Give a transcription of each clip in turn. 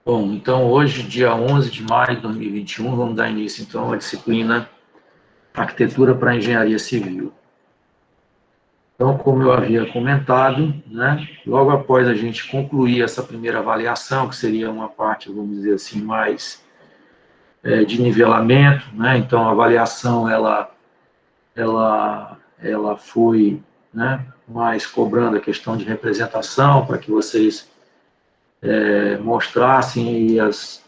Bom, então hoje, dia 11 de maio de 2021, vamos dar início então à disciplina Arquitetura para Engenharia Civil. Então, como eu havia comentado, né, logo após a gente concluir essa primeira avaliação, que seria uma parte, vamos dizer assim, mais de nivelamento, né, então a avaliação ela foi, né, mais cobrando a questão de representação, para que vocês mostrassem aí as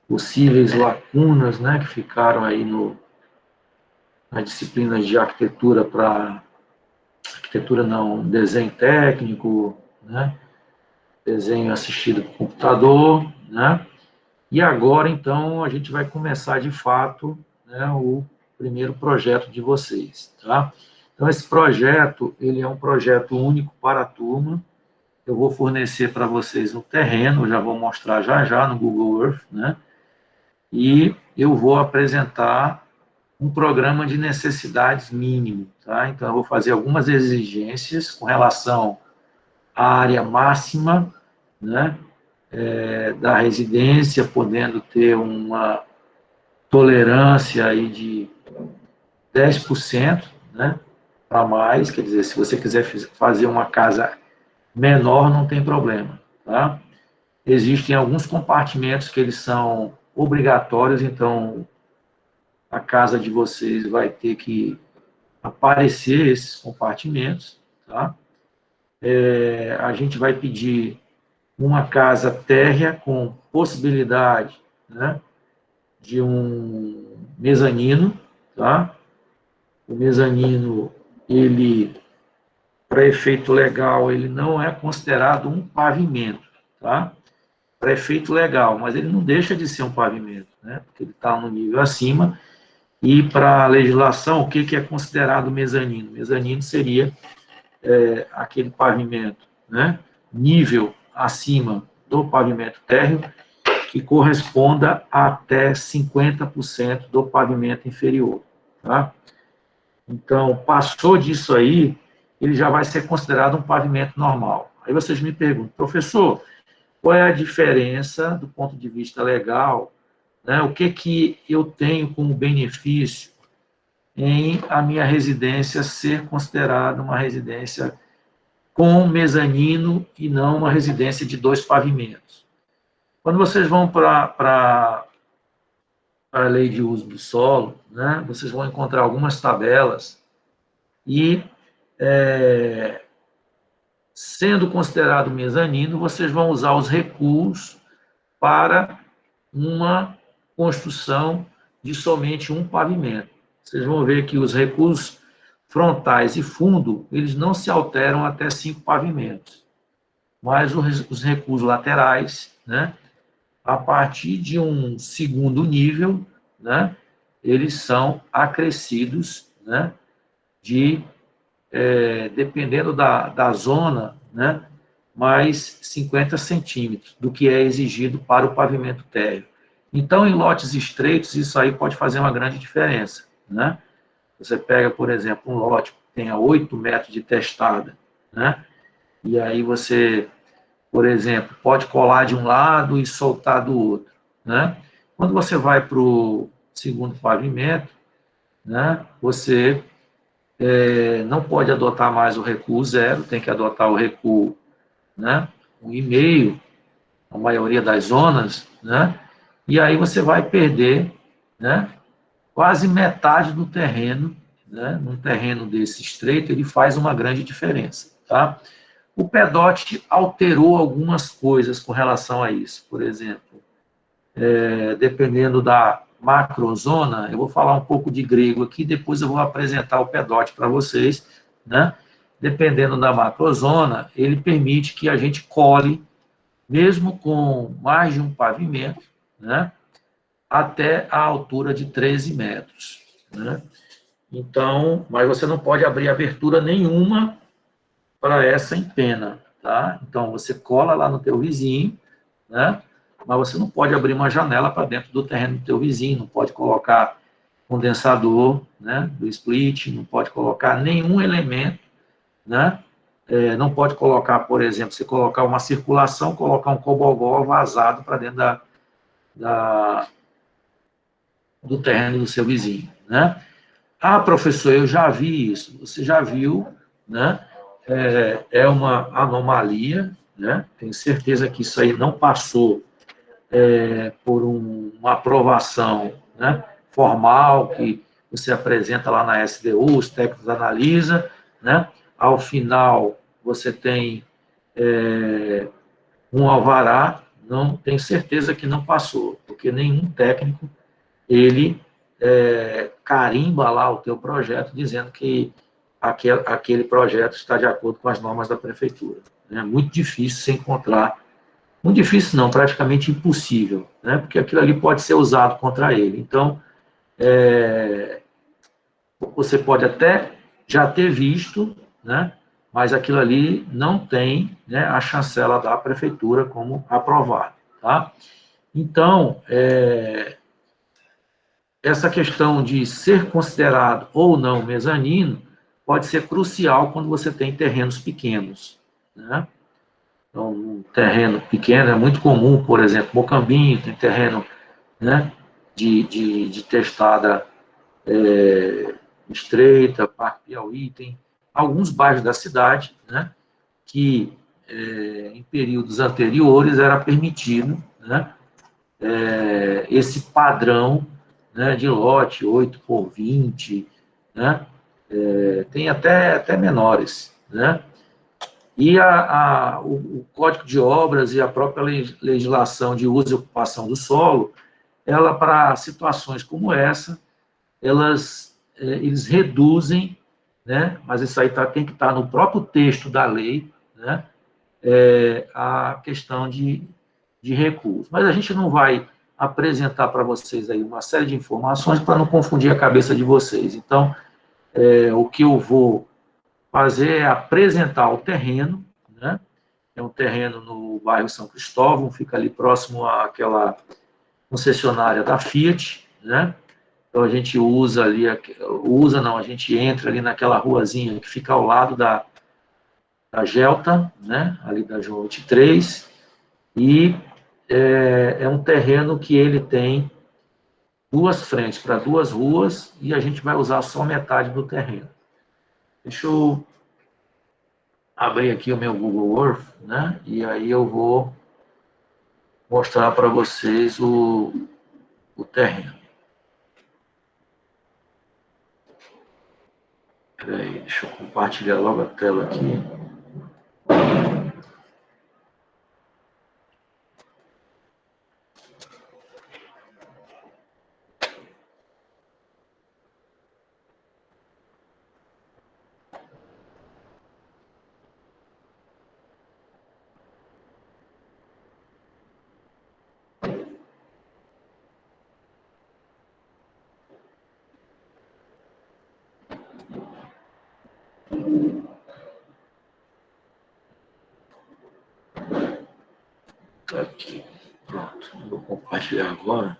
possíveis lacunas, né, que ficaram aí nas disciplinas de arquitetura desenho técnico, né, desenho assistido por computador, né, e agora, então, a gente vai começar, de fato, né, o primeiro projeto de vocês, tá? Então, esse projeto, ele é um projeto único para a turma. Eu vou fornecer para vocês um terreno, eu já vou mostrar já no Google Earth, né? E eu vou apresentar um programa de necessidades mínimo, tá? Então, eu vou fazer algumas exigências com relação à área máxima, né, da residência, podendo ter uma tolerância aí de 10%, né, para mais, quer dizer, se você quiser fazer uma casa menor, não tem problema, tá? Existem alguns compartimentos que eles são obrigatórios, então a casa de vocês vai ter que aparecer esses compartimentos, tá? A gente vai pedir uma casa térrea com possibilidade, né, de um mezanino, tá? O mezanino, ele, para efeito legal, ele não é considerado um pavimento, tá? Para efeito legal, mas ele não deixa de ser um pavimento, né? Porque ele está no nível acima. E para a legislação, o que é considerado mezanino? Mezanino seria aquele pavimento, né, nível acima do pavimento térreo, que corresponda a até 50% do pavimento inferior, tá? Então, passou disso aí, ele já vai ser considerado um pavimento normal. Aí vocês me perguntam, professor, qual é a diferença do ponto de vista legal, né? O que eu tenho como benefício em a minha residência ser considerada uma residência com mezanino e não uma residência de 2 pavimentos? Quando vocês vão para a lei de uso do solo, né, vocês vão encontrar algumas tabelas e, sendo considerado mezanino, vocês vão usar os recuos para uma construção de somente um pavimento. Vocês vão ver que os recuos frontais e fundo, eles não se alteram até 5 pavimentos. Mas os recuos laterais, né, a partir de um segundo nível, né, eles são acrescidos, né, dependendo da zona, né, mais 50 centímetros do que é exigido para o pavimento térreo. Então, em lotes estreitos, isso aí pode fazer uma grande diferença, né? Você pega, por exemplo, um lote que tenha 8 metros de testada, né? E aí você, por exemplo, pode colar de um lado e soltar do outro, né? Quando você vai para o segundo pavimento, né, você não pode adotar mais o recuo zero, tem que adotar o recuo, né, 1,5, a maioria das zonas, né, e aí você vai perder, né, quase metade do terreno, né, num terreno desse estreito, ele faz uma grande diferença, tá? O PEDOT alterou algumas coisas com relação a isso, por exemplo, dependendo da macrozona, eu vou falar um pouco de grego aqui, depois eu vou apresentar o PEDOT para vocês, né? Dependendo da macrozona, ele permite que a gente cole, mesmo com mais de um pavimento, né, até a altura de 13 metros, né? Então, mas você não pode abrir abertura nenhuma para essa empena, tá? Então, você cola lá no teu vizinho, né? Mas você não pode abrir uma janela para dentro do terreno do teu vizinho, não pode colocar condensador, né, do split, não pode colocar nenhum elemento, né, não pode colocar, por exemplo, você colocar uma circulação, colocar um cobogó vazado para dentro do terreno do seu vizinho, né? Ah, professor, eu já vi isso. Você já viu, né? É uma anomalia, né? Tenho certeza que isso aí não passou por uma aprovação, né, formal, que você apresenta lá na SDU, os técnicos analisam, né? Ao final, você tem um alvará, não tenho certeza que não passou, porque nenhum técnico, ele carimba lá o teu projeto, dizendo que aquele projeto está de acordo com as normas da prefeitura. É muito difícil se encontrar, muito difícil não, praticamente impossível, né? Porque aquilo ali pode ser usado contra ele. Então, você pode até já ter visto, né? Mas aquilo ali não tem, né, a chancela da prefeitura como aprovado, tá? Então, essa questão de ser considerado ou não mezanino pode ser crucial quando você tem terrenos pequenos, né? Então, um terreno pequeno é muito comum, por exemplo, Mocambinho tem terreno, né, de testada estreita, Parque Piauí, tem alguns bairros da cidade, né, que em períodos anteriores era permitido, né, esse padrão, né, de lote 8 por 20, né, tem até menores, né, e o Código de Obras e a própria legislação de uso e ocupação do solo, ela, para situações como essa, eles reduzem, né, mas isso aí tem que estar no próprio texto da lei, né, a questão de recursos. Mas a gente não vai apresentar para vocês aí uma série de informações para não confundir a cabeça de vocês. Então, o que eu vou fazer é apresentar o terreno, né? É um terreno no bairro São Cristóvão, fica ali próximo àquela concessionária da Fiat, né? Então a gente usa ali, a gente entra ali naquela ruazinha que fica ao lado da Gelta, né? Ali da João 23, e é um terreno que ele tem duas frentes para duas ruas e a gente vai usar só metade do terreno. Deixa eu abrir aqui o meu Google Earth, né? E aí eu vou mostrar para vocês o terreno. Peraí, deixa eu compartilhar logo a tela aqui. Aqui, pronto. Vou compartilhar agora.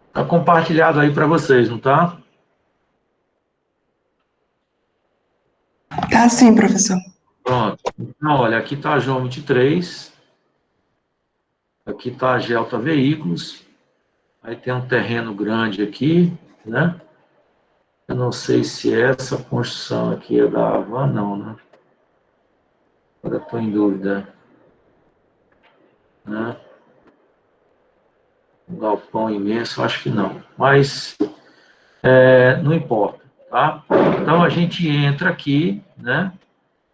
Está compartilhado aí para vocês, não está? Tá sim, professor. Pronto. Então, olha, aqui está a João 23, aqui está a Gelta Veículos, aí tem um terreno grande aqui, né? Eu não sei se essa construção aqui é da Avan, não, né? Agora estou em dúvida, né? Um galpão imenso, acho que não. Mas não importa, tá? Então, a gente entra aqui, né?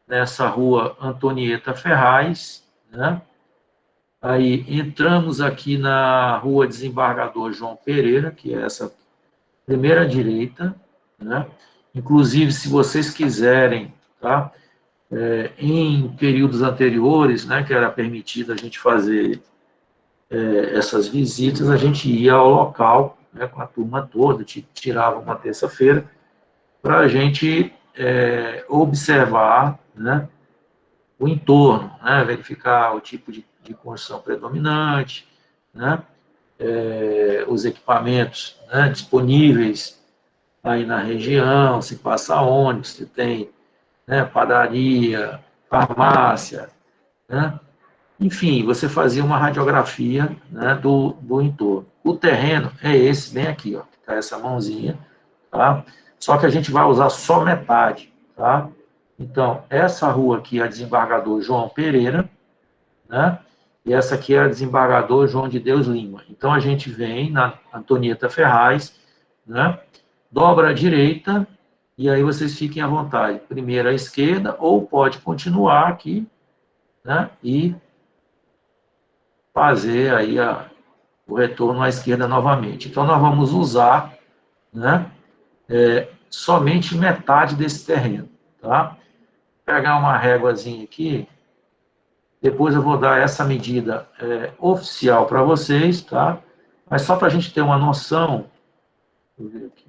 Nessa rua Antonieta Ferraz, né? Aí entramos aqui na rua Desembargador João Pereira, que é essa primeira direita, né? Inclusive, se vocês quiserem, tá? Em períodos anteriores, né, que era permitido a gente fazer essas visitas, a gente ia ao local, né, com a turma toda, tirava uma terça-feira, para a gente observar, né, o entorno, né, verificar o tipo de construção predominante, né, os equipamentos, né, disponíveis aí na região, se passa ônibus, se tem, né, padaria, farmácia, né? Enfim, você fazia uma radiografia, né, do entorno. O terreno é esse, bem aqui, ó, tá essa mãozinha, tá? Só que a gente vai usar só metade, tá? Então, essa rua aqui é a desembargador João Pereira, né? E essa aqui é a desembargador João de Deus Lima. Então, a gente vem na Antonieta Ferraz, né? Dobra à direita, e aí vocês fiquem à vontade. Primeiro à esquerda, ou pode continuar aqui, né? E fazer aí o retorno à esquerda novamente. Então, nós vamos usar, né, somente metade desse terreno, tá? Vou pegar uma réguazinha aqui, depois eu vou dar essa medida oficial para vocês, tá? Mas só para a gente ter uma noção, deixa eu ver aqui,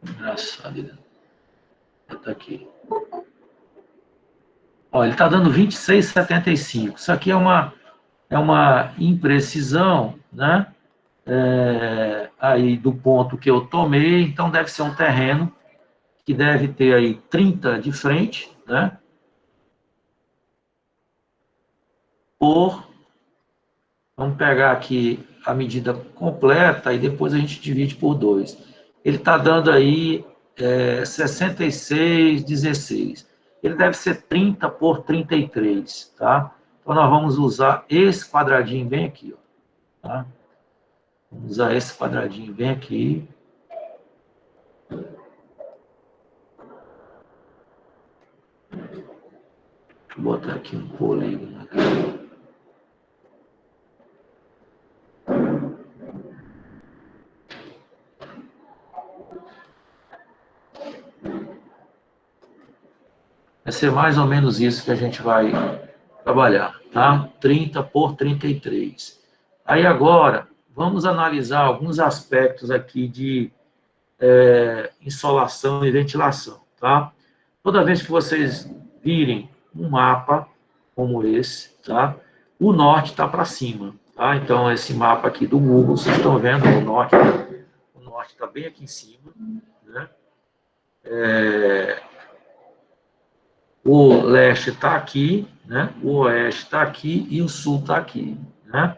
engraçado, está aqui. Ó, ele está dando 26,75. Isso aqui é uma imprecisão, né? Aí do ponto que eu tomei, então deve ser um terreno que deve ter aí 30 de frente, né? Vamos pegar aqui a medida completa e depois a gente divide por 2. Ele está dando aí 66,16. Ele deve ser 30 por 33, tá? Então, nós vamos usar esse quadradinho bem aqui, ó, tá? Vamos usar esse quadradinho bem aqui. Deixa eu botar aqui um polígono. Vai ser mais ou menos isso que a gente vai trabalhar, tá? 30 por 33. Aí agora, vamos analisar alguns aspectos aqui de insolação e ventilação, tá? Toda vez que vocês virem um mapa como esse, tá? O norte está para cima, tá? Então, esse mapa aqui do Google, vocês estão vendo, o norte está bem aqui em cima, né? O leste está aqui, né? O oeste está aqui e o sul está aqui, né?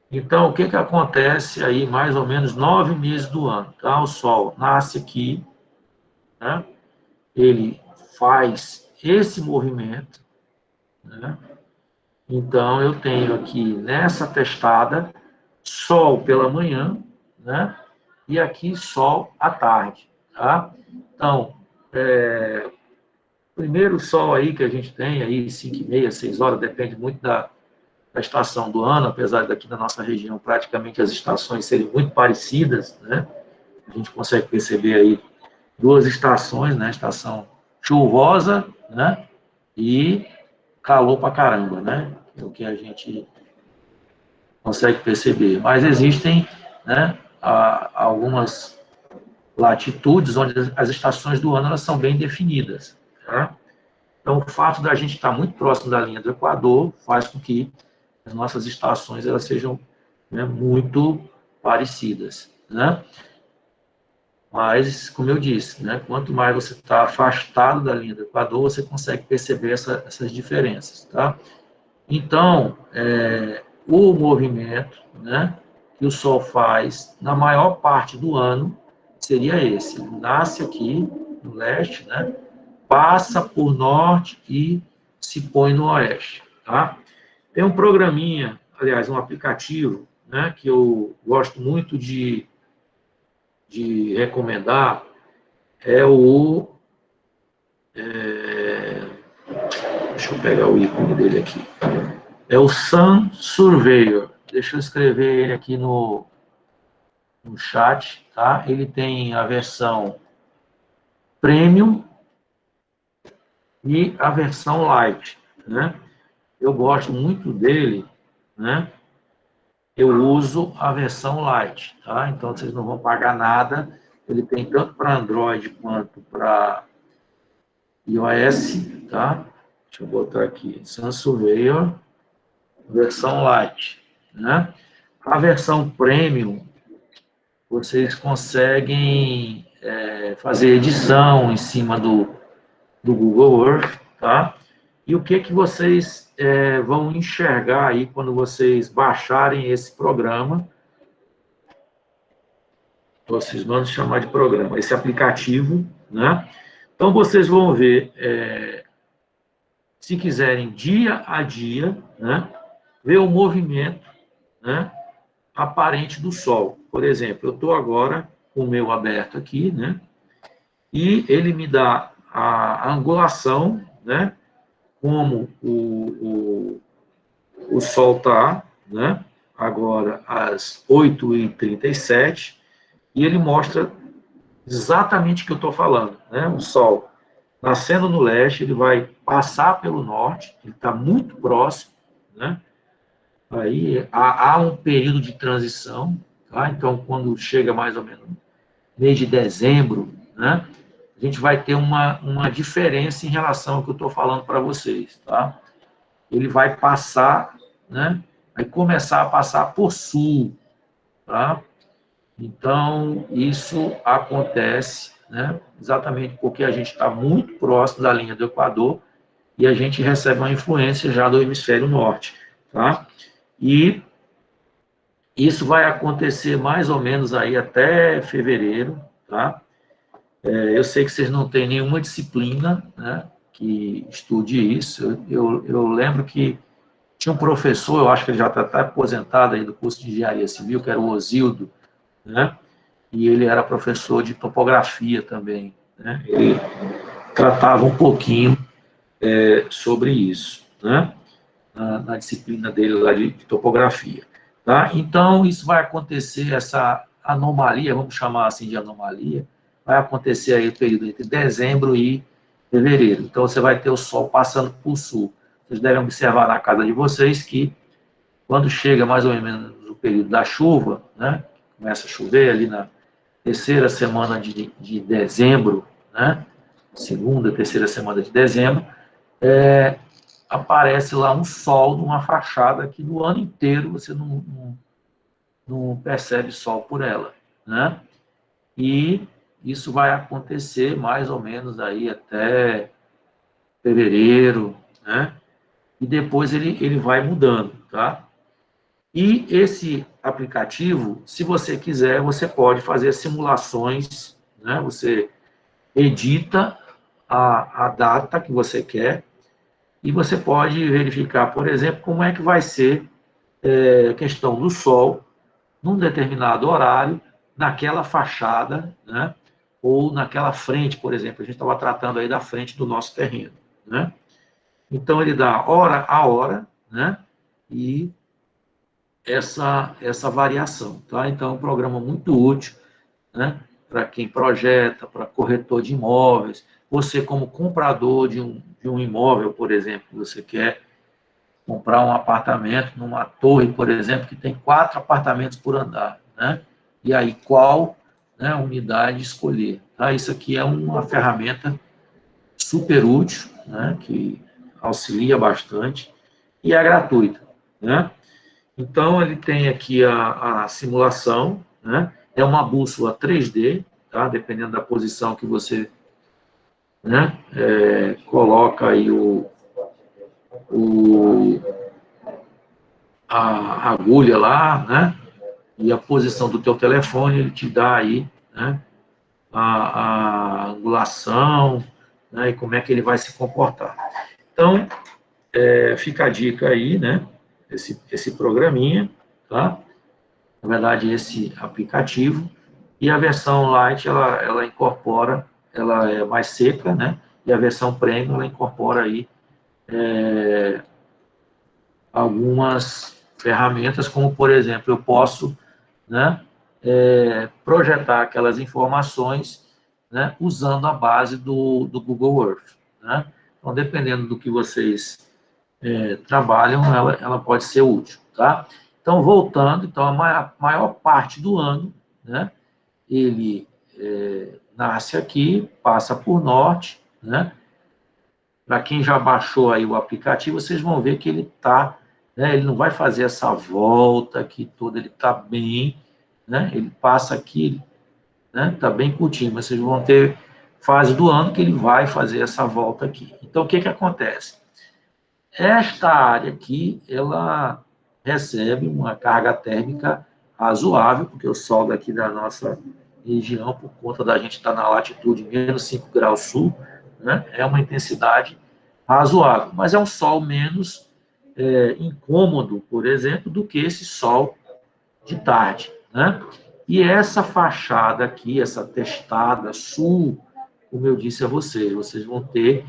Então, o que acontece aí mais ou menos 9 meses do ano? Tá? O Sol nasce aqui, né? Ele faz esse movimento, né? Então, eu tenho aqui nessa testada Sol pela manhã, né? E aqui Sol à tarde, tá? Então, primeiro Sol aí que a gente tem, aí 5h30, 6 horas, depende muito da estação do ano, apesar daqui na nossa região praticamente as estações serem muito parecidas, né? A gente consegue perceber aí duas estações, né? Estação chuvosa, né? E calor pra caramba, né? É o que a gente consegue perceber. Mas existem, né, algumas latitudes onde as estações do ano elas são bem definidas, tá? Então, o fato da gente estar muito próximo da linha do Equador faz com que as nossas estações elas sejam, né, muito parecidas, né? Mas, como eu disse, né, quanto mais você está afastado da linha do Equador, você consegue perceber essas diferenças, tá? Então, o movimento, né, que o Sol faz na maior parte do ano seria esse. Ele nasce aqui no leste, né, passa por norte e se põe no oeste, tá? Tem um programinha, aliás, um aplicativo, né, que eu gosto muito de recomendar, é o... deixa eu pegar o ícone dele aqui. É o Sun Surveyor. Deixa eu escrever ele aqui no chat, tá? Ele tem a versão Premium e a versão Light, né? Eu gosto muito dele, né? Eu uso a versão Light, tá? Então, vocês não vão pagar nada. Ele tem tanto para Android quanto para iOS, tá? Deixa eu botar aqui, Sun Surveyor, versão Lite, né? A versão Premium, vocês conseguem fazer edição em cima do Google Earth, tá? E o que vocês vão enxergar aí quando vocês baixarem esse programa? Vocês vão chamar de programa, esse aplicativo, né? Então, vocês vão ver, se quiserem, dia a dia, né? Ver o movimento, né? Aparente do Sol. Por exemplo, eu estou agora com o meu aberto aqui, né? E ele me dá a angulação, né? Como o Sol está, né? Agora às 8h37, e ele mostra exatamente o que eu estou falando, né? O Sol nascendo no leste, ele vai passar pelo norte, ele está muito próximo, né? Aí há um período de transição, tá? Então, quando chega mais ou menos mês de dezembro, né? A gente vai ter uma diferença em relação ao que eu estou falando para vocês, tá? Ele vai passar, né? Vai começar a passar por sul, tá? Então, isso acontece, né? Exatamente porque a gente está muito próximo da linha do Equador e a gente recebe uma influência já do hemisfério norte, tá? E isso vai acontecer mais ou menos aí até fevereiro, tá? Eu sei que vocês não têm nenhuma disciplina, né, que estude isso. Eu lembro que tinha um professor, eu acho que ele já está aposentado aí do curso de Engenharia Civil, que era o Osildo, né? E ele era professor de topografia também, né? Ele tratava um pouquinho sobre isso, né? Na disciplina dele lá de topografia, tá? Então, isso vai acontecer, essa anomalia, vamos chamar assim de anomalia, vai acontecer aí no período entre dezembro e fevereiro. Então, você vai ter o Sol passando por sul. Vocês devem observar na casa de vocês que, quando chega mais ou menos o período da chuva, né? Começa a chover ali na terceira semana de dezembro, né? Segunda, terceira semana de dezembro, aparece lá um sol numa fachada que no ano inteiro você não percebe sol por ela, né? E isso vai acontecer mais ou menos aí até fevereiro, né? E depois ele vai mudando, tá? E esse aplicativo, se você quiser, você pode fazer simulações, né? Você edita a data que você quer e você pode verificar, por exemplo, como é que vai ser a questão do Sol num determinado horário, naquela fachada, né? Ou naquela frente, por exemplo. A gente estava tratando aí da frente do nosso terreno, né? Então, ele dá hora a hora, né? E essa variação, tá? Então, é um programa muito útil, né? Para quem projeta, para corretor de imóveis, você como comprador de um imóvel, por exemplo, você quer comprar um apartamento numa torre, por exemplo, que tem 4 apartamentos por andar, né? E aí, qual, né, unidade escolher? Tá? Isso aqui é uma ferramenta super útil, né, que auxilia bastante e é gratuita, né? Então, ele tem aqui a simulação, né? É uma bússola 3D, tá? Dependendo da posição que você, né, coloca aí o, a agulha lá, né? E a posição do teu telefone, ele te dá aí, né? A angulação, né? E como é que ele vai se comportar. Então, fica a dica aí, né? Esse programinha, tá? Na verdade, esse aplicativo. E a versão Lite, ela incorpora, ela é mais seca, né? E a versão Premium, ela incorpora aí algumas ferramentas, como, por exemplo, eu posso, né, projetar aquelas informações, né, usando a base do Google Earth, né? Então, dependendo do que vocês trabalham, ela pode ser útil, tá? Então, voltando, então, a maior parte do ano, né, ele nasce aqui, passa por norte, né, Para quem já baixou aí o aplicativo, vocês vão ver que ele está, né, ele não vai fazer essa volta aqui toda, ele está bem, né, ele passa aqui, né, está bem curtinho, mas vocês vão ter fase do ano que ele vai fazer essa volta aqui. Então, o que que acontece? Esta área aqui, ela recebe uma carga térmica razoável, porque o sol daqui da nossa região, por conta da gente estar na latitude menos 5 graus sul, né, é uma intensidade razoável, mas é um sol menos incômodo, por exemplo, do que esse sol de tarde, né? E essa fachada aqui, essa testada sul, como eu disse a vocês, vocês vão ter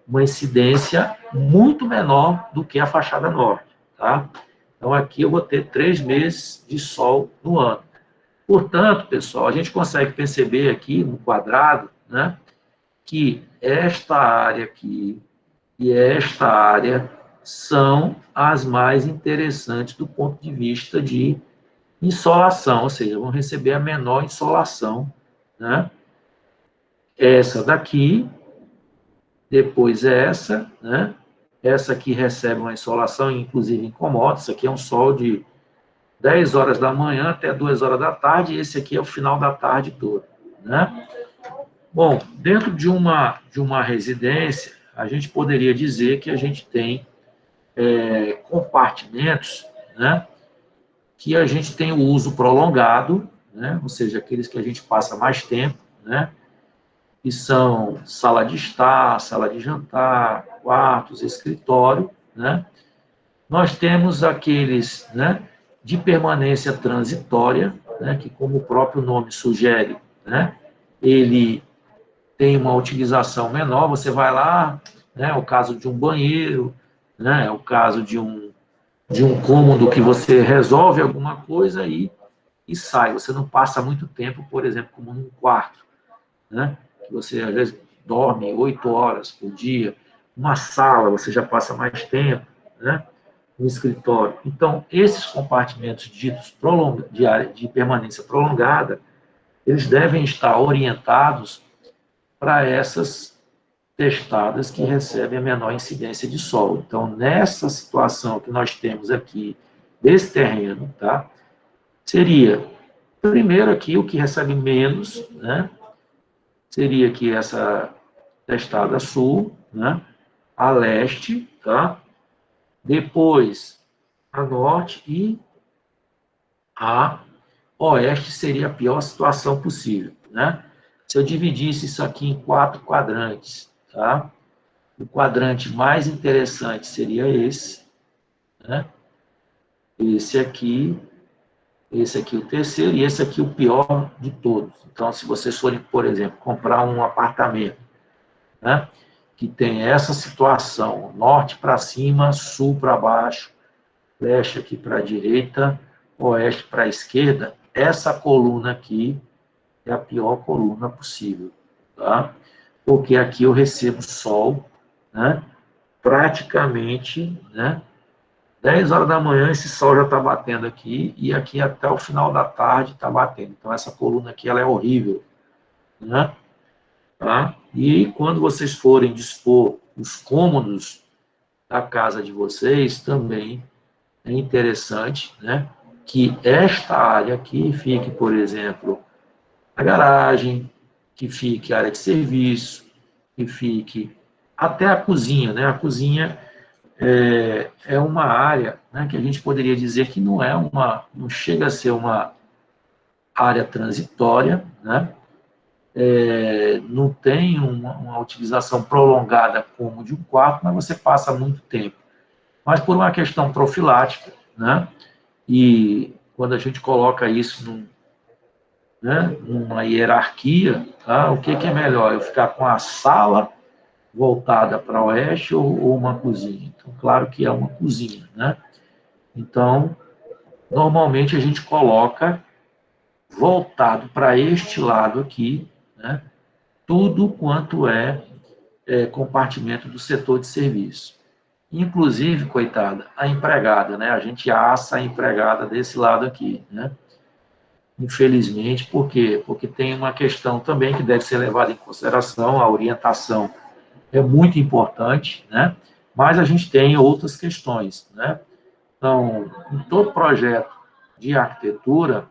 uma incidência muito menor do que a fachada norte, tá? Então, aqui eu vou ter 3 meses de sol no ano. Portanto, pessoal, a gente consegue perceber aqui no quadrado, né, que esta área aqui e esta área são as mais interessantes do ponto de vista de insolação, ou seja, vão receber a menor insolação, né? Essa daqui, depois essa, né? Essa aqui recebe uma insolação, inclusive incomoda. Isso aqui é um sol de 10 horas da manhã até 2 horas da tarde, e esse aqui é o final da tarde toda, né? Bom, dentro de uma residência, a gente poderia dizer que a gente tem compartimentos, né, que a gente tem o uso prolongado, né, ou seja, aqueles que a gente passa mais tempo, né, que são sala de estar, sala de jantar, quartos, escritório, né. Nós temos aqueles, né, de permanência transitória, né, que, como o próprio nome sugere, né, ele tem uma utilização menor, você vai lá, né, é o caso de um banheiro, né, é o caso de um cômodo que você resolve alguma coisa e sai. Você não passa muito tempo, por exemplo, como num quarto, né, que você às vezes dorme 8 horas por dia. Uma sala, você já passa mais tempo, né, no escritório. Então, esses compartimentos ditos de área de permanência prolongada, eles devem estar orientados para essas testadas que recebem a menor incidência de sol. Então, nessa situação que nós temos aqui, desse terreno, tá? Seria, primeiro aqui, o que recebe menos, né? Seria aqui essa testada sul, né? A leste, tá? Depois, a norte e a oeste seria a pior situação possível, né? Se eu dividisse isso aqui em 4 quadrantes, tá? O quadrante mais interessante seria esse, né? Esse aqui o terceiro, e esse aqui o pior de todos. Então, se vocês forem, por exemplo, comprar um apartamento, né, que tem essa situação, norte para cima, sul para baixo, leste aqui para a direita, oeste para a esquerda, essa coluna aqui é a pior coluna possível, tá? Porque aqui eu recebo sol, né, praticamente, né, 10 horas da manhã esse sol já está batendo aqui, e aqui até o final da tarde está batendo. Então, essa coluna aqui ela é horrível, né? Tá? E quando vocês forem dispor os cômodos da casa de vocês, também é interessante, né, que esta área aqui fique, por exemplo, a garagem, que fique a área de serviço, que fique até a cozinha, né? A cozinha é uma área, né, que a gente poderia dizer que não chega a ser uma área transitória, né? Não tem uma utilização prolongada como de um quarto, mas você passa muito tempo. Mas por uma questão profilática, né? E quando a gente coloca isso né, numa hierarquia, tá? O que é melhor? Eu ficar com a sala voltada para o oeste ou uma cozinha? Então, claro que é uma cozinha, né? Então, normalmente a gente coloca voltado para este lado aqui, né, tudo quanto compartimento do setor de serviço. Inclusive, coitada, a empregada, né? A gente assa a empregada desse lado aqui, né? Infelizmente, por quê? Porque tem uma questão também que deve ser levada em consideração, a orientação é muito importante, né? Mas a gente tem outras questões, né? Então, em todo projeto de arquitetura,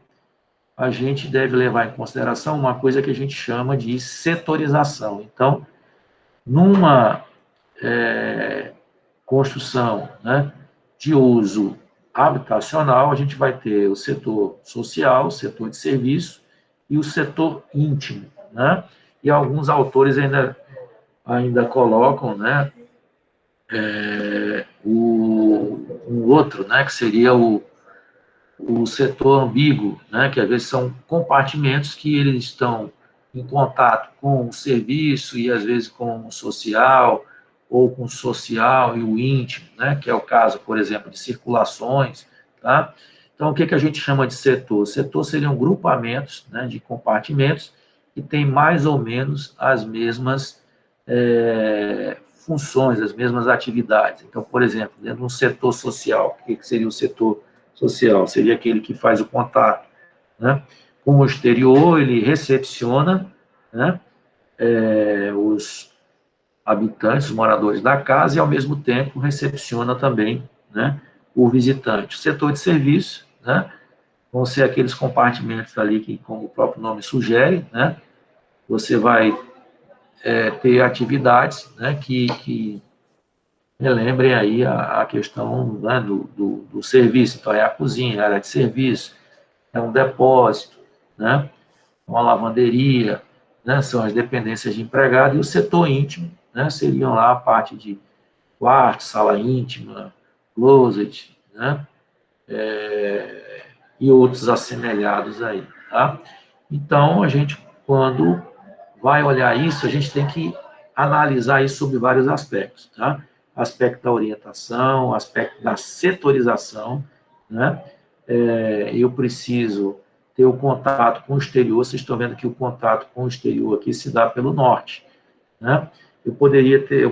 a gente deve levar em consideração uma coisa que a gente chama de setorização. Então, numa construção, né, de uso habitacional, a gente vai ter o setor social, o setor de serviço e o setor íntimo, né? E alguns autores ainda colocam, né, o outro, né, que seria o setor ambíguo, né, que às vezes são compartimentos que eles estão em contato com o serviço e às vezes com o social, ou com o social e o íntimo, né, que é o caso, por exemplo, de circulações, tá? Então, o que a gente chama de setor? Setor seriam grupamentos, né, de compartimentos que têm mais ou menos as mesmas funções, as mesmas atividades. Então, por exemplo, dentro de um setor social, o que seria o setor social? Seria aquele que faz o contato, né, com o exterior, ele recepciona, né, os habitantes, os moradores da casa, e, ao mesmo tempo, recepciona também, né, o visitante. O setor de serviço, né, vão ser aqueles compartimentos ali que, como o próprio nome sugere, né, você vai ter atividades, né, que relembrem aí a questão, né, do serviço. Então, é a cozinha, a área de serviço, é um depósito, né, uma lavanderia, né, são as dependências de empregado, e o setor íntimo, né, seriam lá a parte de quarto, sala íntima, closet, né, e outros assemelhados aí, tá? Então, a gente, quando vai olhar isso, a gente tem que analisar isso sob vários aspectos, tá? Aspecto da orientação, aspecto da setorização, né? Eu preciso ter o contato com o exterior. Vocês estão vendo que o contato com o exterior aqui se dá pelo norte, né? Eu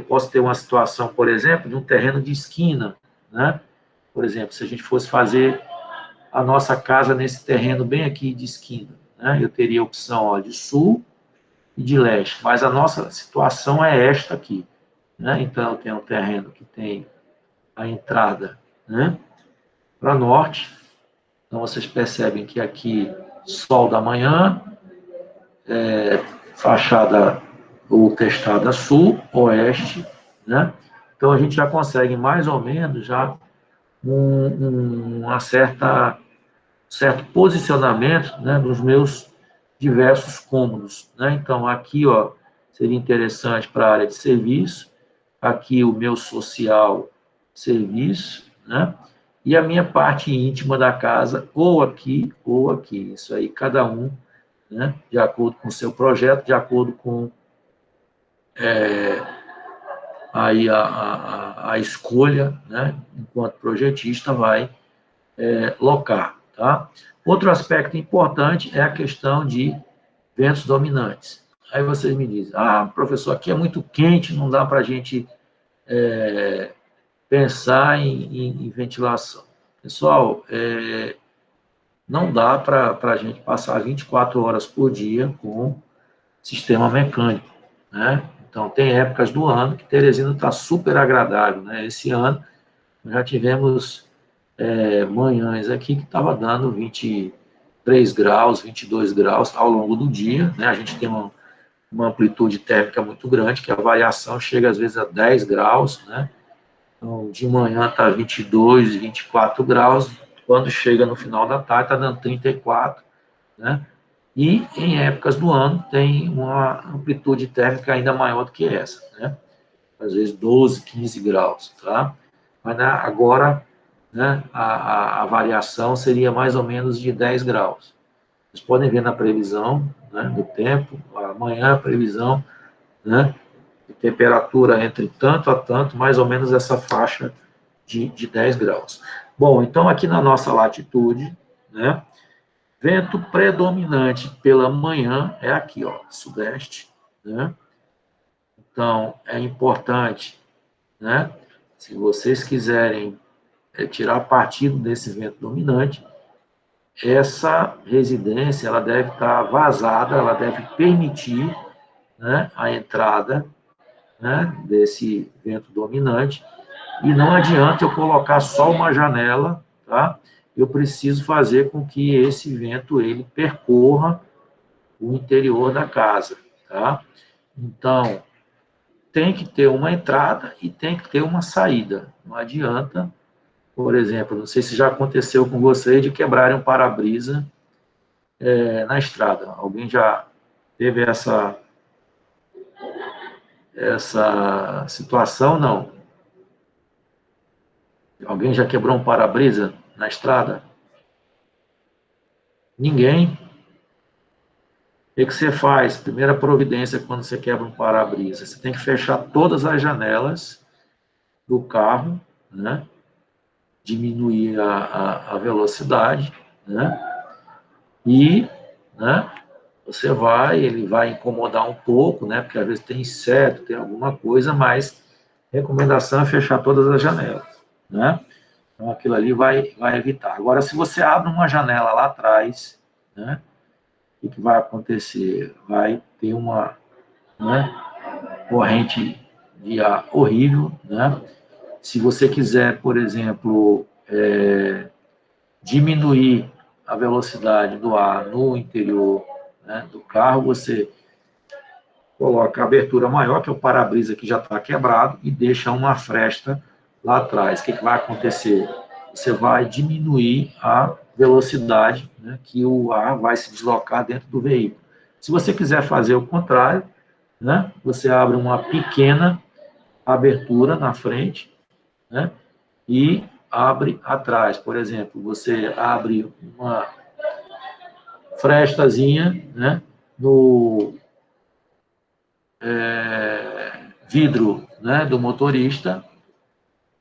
posso ter uma situação, por exemplo, de um terreno de esquina, né? Por exemplo, se a gente fosse fazer a nossa casa nesse terreno bem aqui de esquina, né? Eu teria a opção, ó, de sul e de leste, mas a nossa situação é esta aqui, né? Então, eu tenho um terreno que tem a entrada, né, para norte. Então, vocês percebem que aqui, sol da manhã, fachada ou testada sul, oeste, né? Então, a gente já consegue mais ou menos já uma certo posicionamento, né, dos meus diversos cômodos, né? Então, aqui, ó, seria interessante para a área de serviço, aqui o meu social serviço, né? E a minha parte íntima da casa, ou aqui, ou aqui. Isso aí, cada um, né, de acordo com o seu projeto, de acordo com aí a escolha, né, enquanto projetista, vai locar, tá? Outro aspecto importante é a questão de ventos dominantes. Aí vocês me dizem, professor, aqui é muito quente, não dá para a gente pensar em ventilação. Pessoal, não dá para a gente passar 24 horas por dia com sistema mecânico, né? Então, tem épocas do ano que Teresina está super agradável, né? Esse ano, já tivemos manhãs aqui que estava dando 23 graus, 22 graus ao longo do dia, né? A gente tem uma amplitude térmica muito grande, que a variação chega às vezes a 10 graus, né? Então, de manhã está 22, 24 graus, quando chega no final da tarde está dando 34, né? E em épocas do ano tem uma amplitude térmica ainda maior do que essa, né? Às vezes 12, 15 graus, tá? Mas agora, né, a variação seria mais ou menos de 10 graus. Vocês podem ver na previsão, né, do tempo, amanhã a previsão, né, de temperatura entre tanto a tanto, mais ou menos essa faixa de 10 graus. Bom, então aqui na nossa latitude, né, vento predominante pela manhã é aqui, ó, sudeste, né? Então, é importante, né, se vocês quiserem tirar partido desse vento dominante, essa residência ela deve estar vazada, ela deve permitir, né, a entrada, né, desse vento dominante, e não adianta eu colocar só uma janela, tá? Eu preciso fazer com que esse vento ele percorra o interior da casa, tá? Então, tem que ter uma entrada e tem que ter uma saída. Não adianta, por exemplo, não sei se já aconteceu com você de quebrarem um para-brisa na estrada. Alguém já teve essa situação? Não. Alguém já quebrou um para-brisa na estrada? Ninguém. O que você faz? Primeira providência quando você quebra um para-brisa. Você tem que fechar todas as janelas do carro, né? Diminuir a velocidade, né? E, né? Ele vai incomodar um pouco, né? Porque às vezes tem inseto, tem alguma coisa, mas recomendação é fechar todas as janelas, né? Então aquilo ali vai evitar. Agora, se você abre uma janela lá atrás, né? O que vai acontecer? Vai ter uma, né, corrente de ar horrível, né? Se você quiser, por exemplo, diminuir a velocidade do ar no interior, né, do carro, você coloca a abertura maior, que é o para-brisa que já está quebrado, e deixa uma fresta lá atrás. O que vai acontecer? Você vai diminuir a velocidade, né, que o ar vai se deslocar dentro do veículo. Se você quiser fazer o contrário, né, você abre uma pequena abertura na frente, né, e abre atrás. Por exemplo, você abre uma frestazinha, né, no vidro, né, do motorista,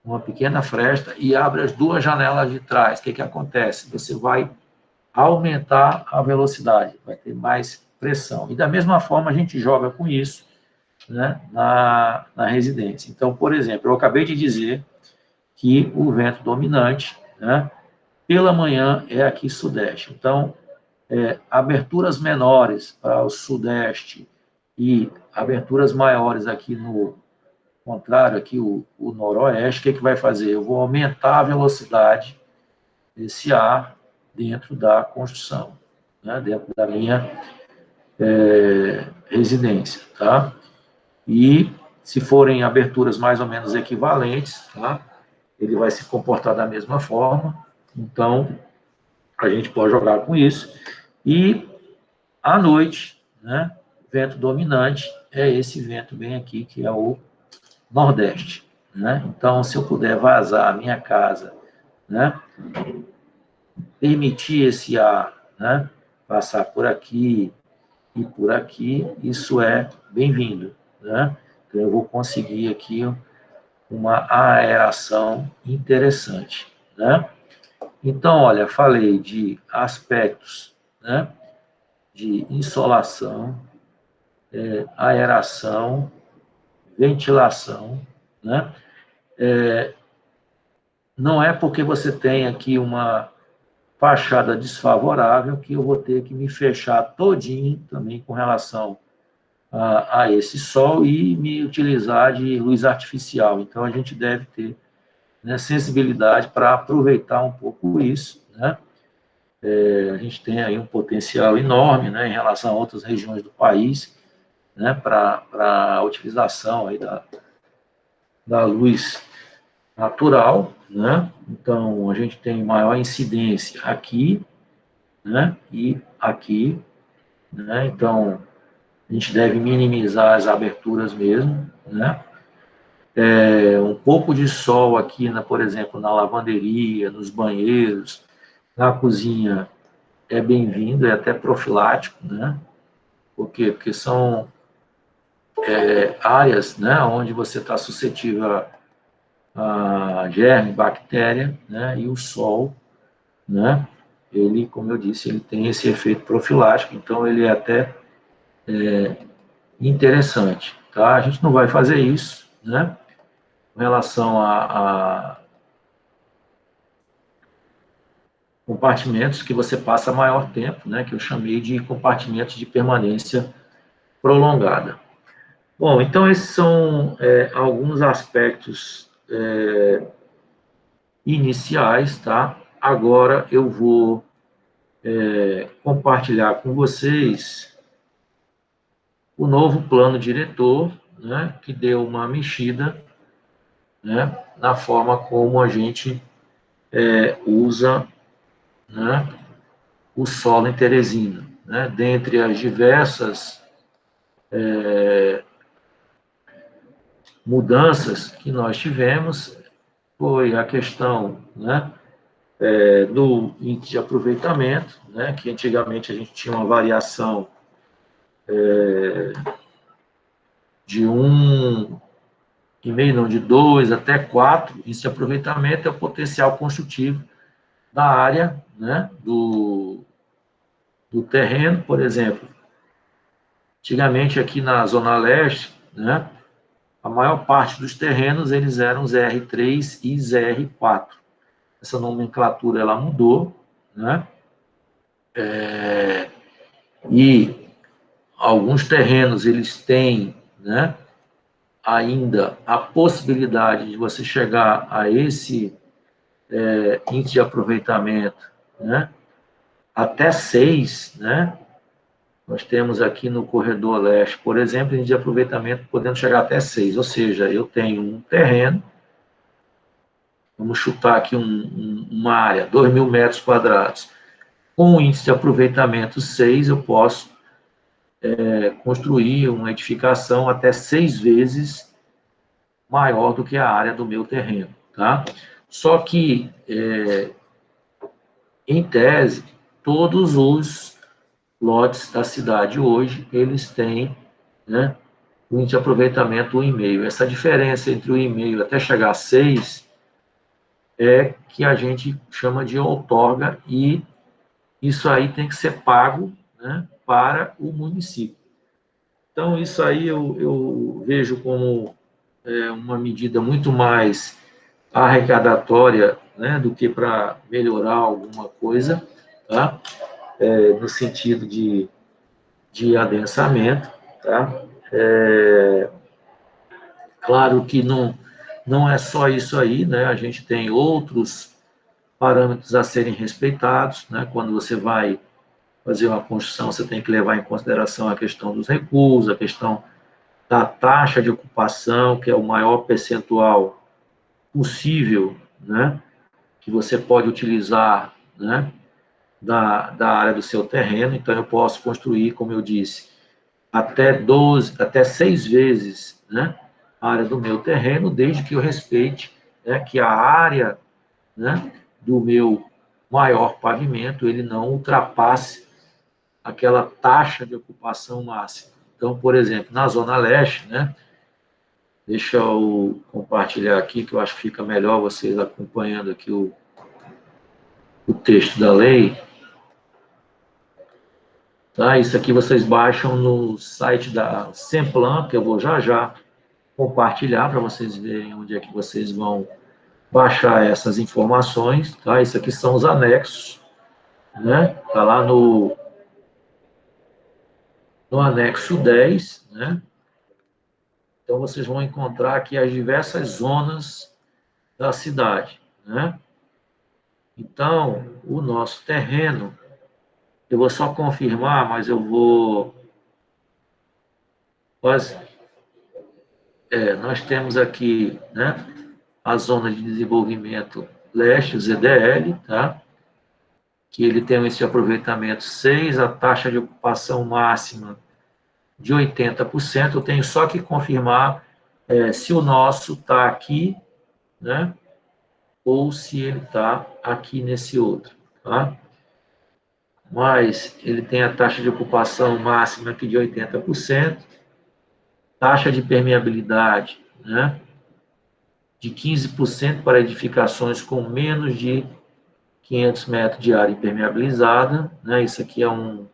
uma pequena fresta, e abre as duas janelas de trás. O que acontece? Você vai aumentar a velocidade, vai ter mais pressão. E da mesma forma a gente joga com isso, né, na residência. Então, por exemplo, eu acabei de dizer que o vento dominante, né, pela manhã é aqui sudeste. Então, aberturas menores para o sudeste e aberturas maiores aqui no contrário, aqui o noroeste, o que vai fazer? Eu vou aumentar a velocidade desse ar dentro da construção, né, dentro da minha residência, tá? E se forem aberturas mais ou menos equivalentes, tá? Ele vai se comportar da mesma forma. Então, a gente pode jogar com isso. E à noite, né, vento dominante é esse vento bem aqui, que é o nordeste, né? Então, se eu puder vazar a minha casa, né, permitir esse ar, né, passar por aqui e por aqui, isso é bem-vindo, né? Então, eu vou conseguir aqui uma aeração interessante, né? Então, olha, falei de aspectos, né, de insolação, aeração, ventilação, né? Não é porque você tem aqui uma fachada desfavorável que eu vou ter que me fechar todinho também com relação a esse sol e me utilizar de luz artificial. Então, a gente deve ter, né, sensibilidade para aproveitar um pouco isso, né? A gente tem aí um potencial enorme, né, em relação a outras regiões do país, né, para a utilização aí da luz natural, né? Então, a gente tem maior incidência aqui, né, e aqui, né? Então, a gente deve minimizar as aberturas mesmo, né? Um pouco de sol aqui, por exemplo, na lavanderia, nos banheiros, na cozinha, é bem-vindo, é até profilático, né? Por quê? Porque são áreas, né, onde você está suscetível a germe, bactéria, né, e o sol, né, ele, como eu disse, ele tem esse efeito profilático, então ele é até interessante, tá? A gente não vai fazer isso, né, com relação a compartimentos que você passa maior tempo, né, que eu chamei de compartimentos de permanência prolongada. Bom, então esses são alguns aspectos iniciais, tá? Agora eu vou compartilhar com vocês o novo plano diretor, né, que deu uma mexida, né, na forma como a gente usa, né, o solo em Teresina, né, dentre as diversas mudanças que nós tivemos, foi a questão, né, do índice de aproveitamento, né, que antigamente a gente tinha uma variação de 1,5, não, de 2 até 4, índice de aproveitamento é o potencial construtivo da área, né, do terreno, por exemplo. Antigamente aqui na Zona Leste, né, a maior parte dos terrenos eles eram ZR3 e ZR4. Essa nomenclatura ela mudou, né? E alguns terrenos eles têm, né, ainda a possibilidade de você chegar a esse índice de aproveitamento, né, até 6, né? Nós temos aqui no corredor leste, por exemplo, índice de aproveitamento podendo chegar até 6, ou seja, eu tenho um terreno, vamos chutar aqui uma área, 2.000 metros quadrados, com um índice de aproveitamento 6, eu posso construir uma edificação até 6 vezes maior do que a área do meu terreno, tá? Só que, em tese, todos os lotes da cidade hoje, eles têm, né, um índice de aproveitamento 1,5. Essa diferença entre o 1,5 até chegar a 6 é que a gente chama de outorga, e isso aí tem que ser pago, né, para o município. Então, isso aí eu vejo como uma medida muito mais arrecadatória, né, do que para melhorar alguma coisa, tá? No sentido de adensamento, tá? Claro que não é só isso aí, né? A gente tem outros parâmetros a serem respeitados, né? Quando você vai fazer uma construção, você tem que levar em consideração a questão dos recursos, a questão da taxa de ocupação, que é o maior percentual possível, né, que você pode utilizar, né, da área do seu terreno. Então, eu posso construir, como eu disse, até 6 vezes, né, a área do meu terreno, desde que eu respeite, né, que a área, né, do meu maior pavimento ele não ultrapasse aquela taxa de ocupação máxima. Então, por exemplo, na Zona Leste, né, deixa eu compartilhar aqui, que eu acho que fica melhor vocês acompanhando aqui o texto da lei. Tá? Isso aqui vocês baixam no site da Semplan, que eu vou já compartilhar para vocês verem onde é que vocês vão baixar essas informações. Tá? Isso aqui são os anexos, né? Está lá no anexo 10, né? Então, vocês vão encontrar aqui as diversas zonas da cidade, né? Então, o nosso terreno, eu vou só confirmar, mas eu vou... nós temos aqui, né, a Zona de Desenvolvimento Leste, o ZDL, tá? Que ele tem esse aproveitamento 6, a taxa de ocupação máxima de 80%. Eu tenho só que confirmar se o nosso está aqui, né, ou se ele está aqui nesse outro, tá? Mas ele tem a taxa de ocupação máxima aqui de 80%, taxa de permeabilidade, né, de 15% para edificações com menos de 500 metros de área impermeabilizada, né? Isso aqui é um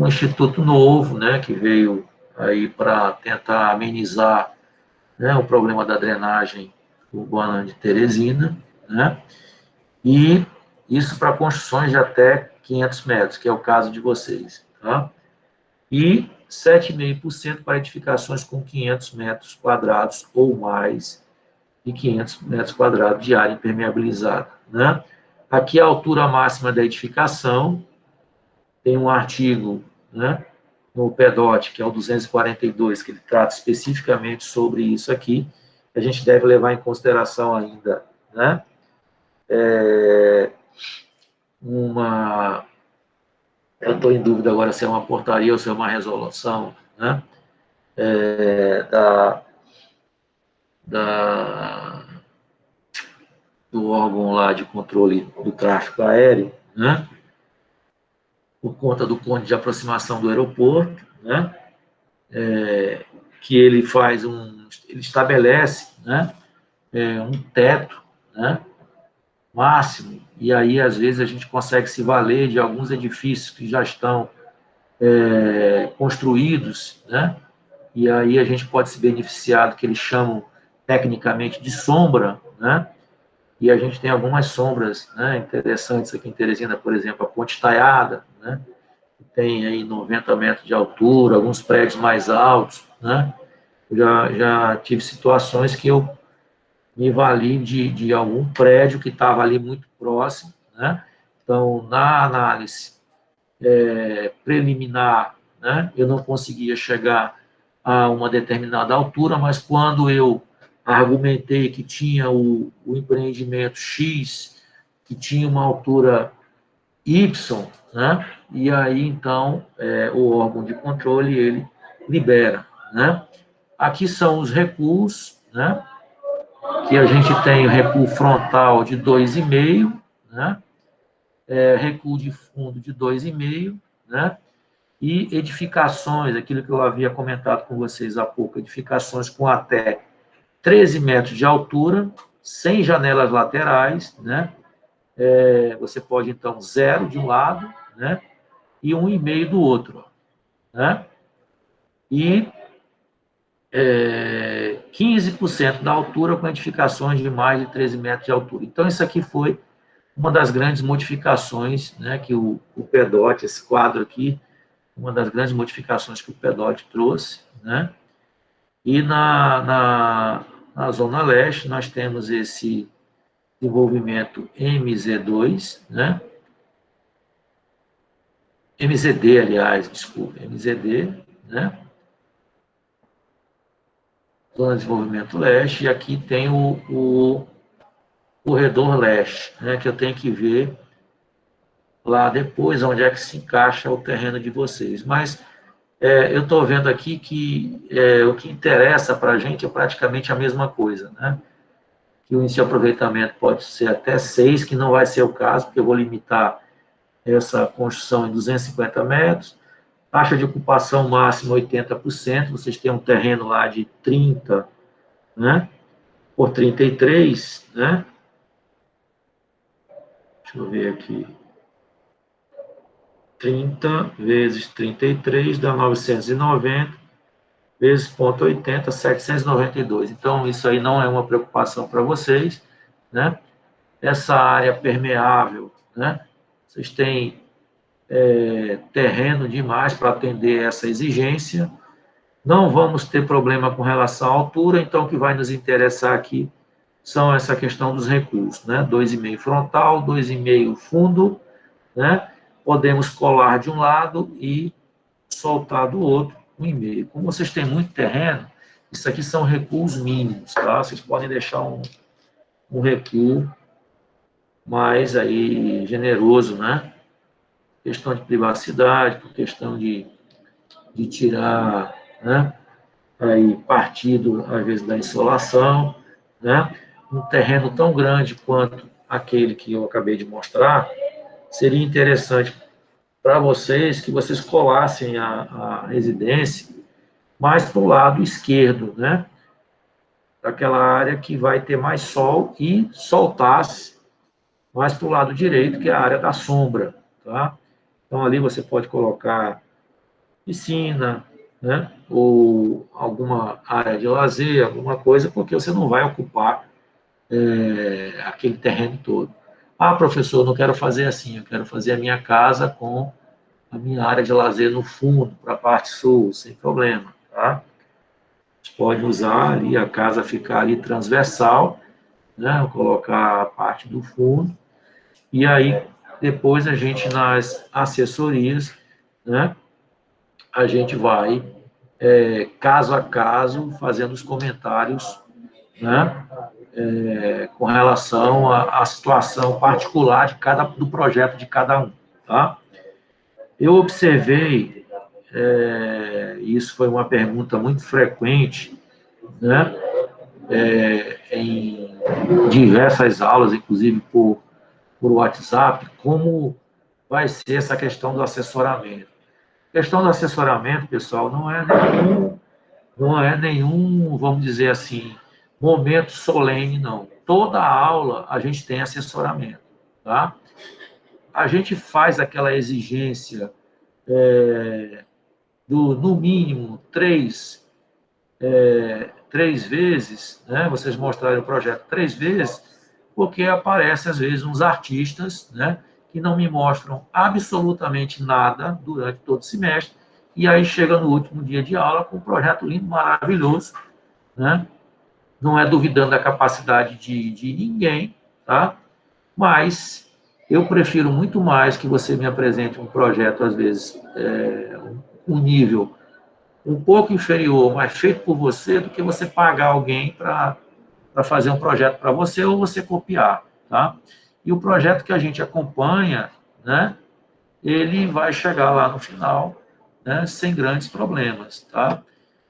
instituto novo, né, que veio aí para tentar amenizar, né, o problema da drenagem urbana de Teresina, né? E isso para construções de até 500 metros, que é o caso de vocês, tá? E 7,5% para edificações com 500 metros quadrados ou mais de 500 metros quadrados de área impermeabilizada, né? Aqui a altura máxima da edificação, tem um artigo, né, no PEDOT, que é o 242, que ele trata especificamente sobre isso aqui, que a gente deve levar em consideração ainda, né? Eu estou em dúvida agora se é uma portaria ou se é uma resolução, né? Da, do órgão lá de controle do tráfego aéreo, né? Por conta do cone de aproximação do aeroporto, né? Que ele ele estabelece, né? Um teto, né? Máximo, e aí às vezes a gente consegue se valer de alguns edifícios que já estão construídos, né? E aí a gente pode se beneficiar do que eles chamam tecnicamente de sombra, né? E a gente tem algumas sombras, né, interessantes aqui em Teresina, por exemplo, a Ponte Estaiada, né? Que tem aí 90 metros de altura, alguns prédios mais altos, né? Já tive situações que eu me vali de algum prédio que estava ali muito próximo, né? Então, na análise preliminar, né, eu não conseguia chegar a uma determinada altura, mas quando eu argumentei que tinha o empreendimento X, que tinha uma altura Y, né, e aí, então, o órgão de controle, ele libera, né? Aqui são os recuos, né, que a gente tem o recuo frontal de 2,5, né, recuo de fundo de 2,5, né, e edificações, aquilo que eu havia comentado com vocês há pouco, edificações com até 13 metros de altura, sem janelas laterais, né, você pode, então, 0 de um lado, né, e 1,5 do outro, né, e 15% da altura com edificações de mais de 13 metros de altura. Então, isso aqui foi uma das grandes modificações, né, que o PEDOT, esse quadro aqui, uma das grandes modificações que o PEDOT trouxe, né, e na Zona Leste nós temos esse desenvolvimento MZ2, né, MZD, aliás, desculpa, MZD, né, Zona de Desenvolvimento Leste, e aqui tem o Corredor Leste, né, que eu tenho que ver lá depois onde é que se encaixa o terreno de vocês. Mas eu estou vendo aqui que o que interessa para a gente é praticamente a mesma coisa, né? Que o índice de aproveitamento pode ser até 6, que não vai ser o caso, porque eu vou limitar essa construção em 250 metros, taxa de ocupação máxima 80%, vocês têm um terreno lá de 30, né, por 33, né, deixa eu ver aqui, 30 vezes 33 dá 990, vezes 0,80, 792. Então, isso aí não é uma preocupação para vocês, né? Essa área permeável, né? Vocês têm terreno demais para atender essa exigência. Não vamos ter problema com relação à altura, então o que vai nos interessar aqui são essa questão dos recuos, né? 2,5 frontal, 2,5 fundo, né? Podemos colar de um lado e soltar do outro 1,5. Como vocês têm muito terreno, isso aqui são recuos mínimos, tá? Vocês podem deixar um recuo mais aí generoso, né? Questão de privacidade, por questão de tirar, né, aí partido, às vezes, da insolação, né? Um terreno tão grande quanto aquele que eu acabei de mostrar, seria interessante para vocês que vocês colassem a residência mais para o lado esquerdo, né? Daquela área que vai ter mais sol e soltasse mais para o lado direito, que é a área da sombra, tá? Então, ali você pode colocar piscina, né? Ou alguma área de lazer, alguma coisa, porque você não vai ocupar aquele terreno todo. Ah, professor, não quero fazer assim, eu quero fazer a minha casa com a minha área de lazer no fundo, para a parte sul, sem problema, tá? A gente pode usar ali, a casa ficar ali transversal, né? Colocar a parte do fundo, e aí depois a gente, nas assessorias, né? A gente vai, caso a caso, fazendo os comentários, né? Com relação à situação particular do projeto de cada um, tá? Eu observei, isso foi uma pergunta muito frequente, né, em diversas aulas, inclusive por WhatsApp, como vai ser essa questão do assessoramento. A questão do assessoramento, pessoal, não é nenhum, vamos dizer assim, momento solene, não. Toda aula a gente tem assessoramento, tá? A gente faz aquela exigência no mínimo, três vezes, né? Vocês mostrarem o projeto 3 vezes, porque aparecem, às vezes, uns artistas, né? Que não me mostram absolutamente nada durante todo o semestre, e aí chega no último dia de aula com um projeto lindo, maravilhoso, né? Não é duvidando da capacidade de ninguém, tá? Mas eu prefiro muito mais que você me apresente um projeto, às vezes, um nível um pouco inferior, mas feito por você, do que você pagar alguém para fazer um projeto para você ou você copiar, tá? E o projeto que a gente acompanha, né, ele vai chegar lá no final, né, sem grandes problemas, tá?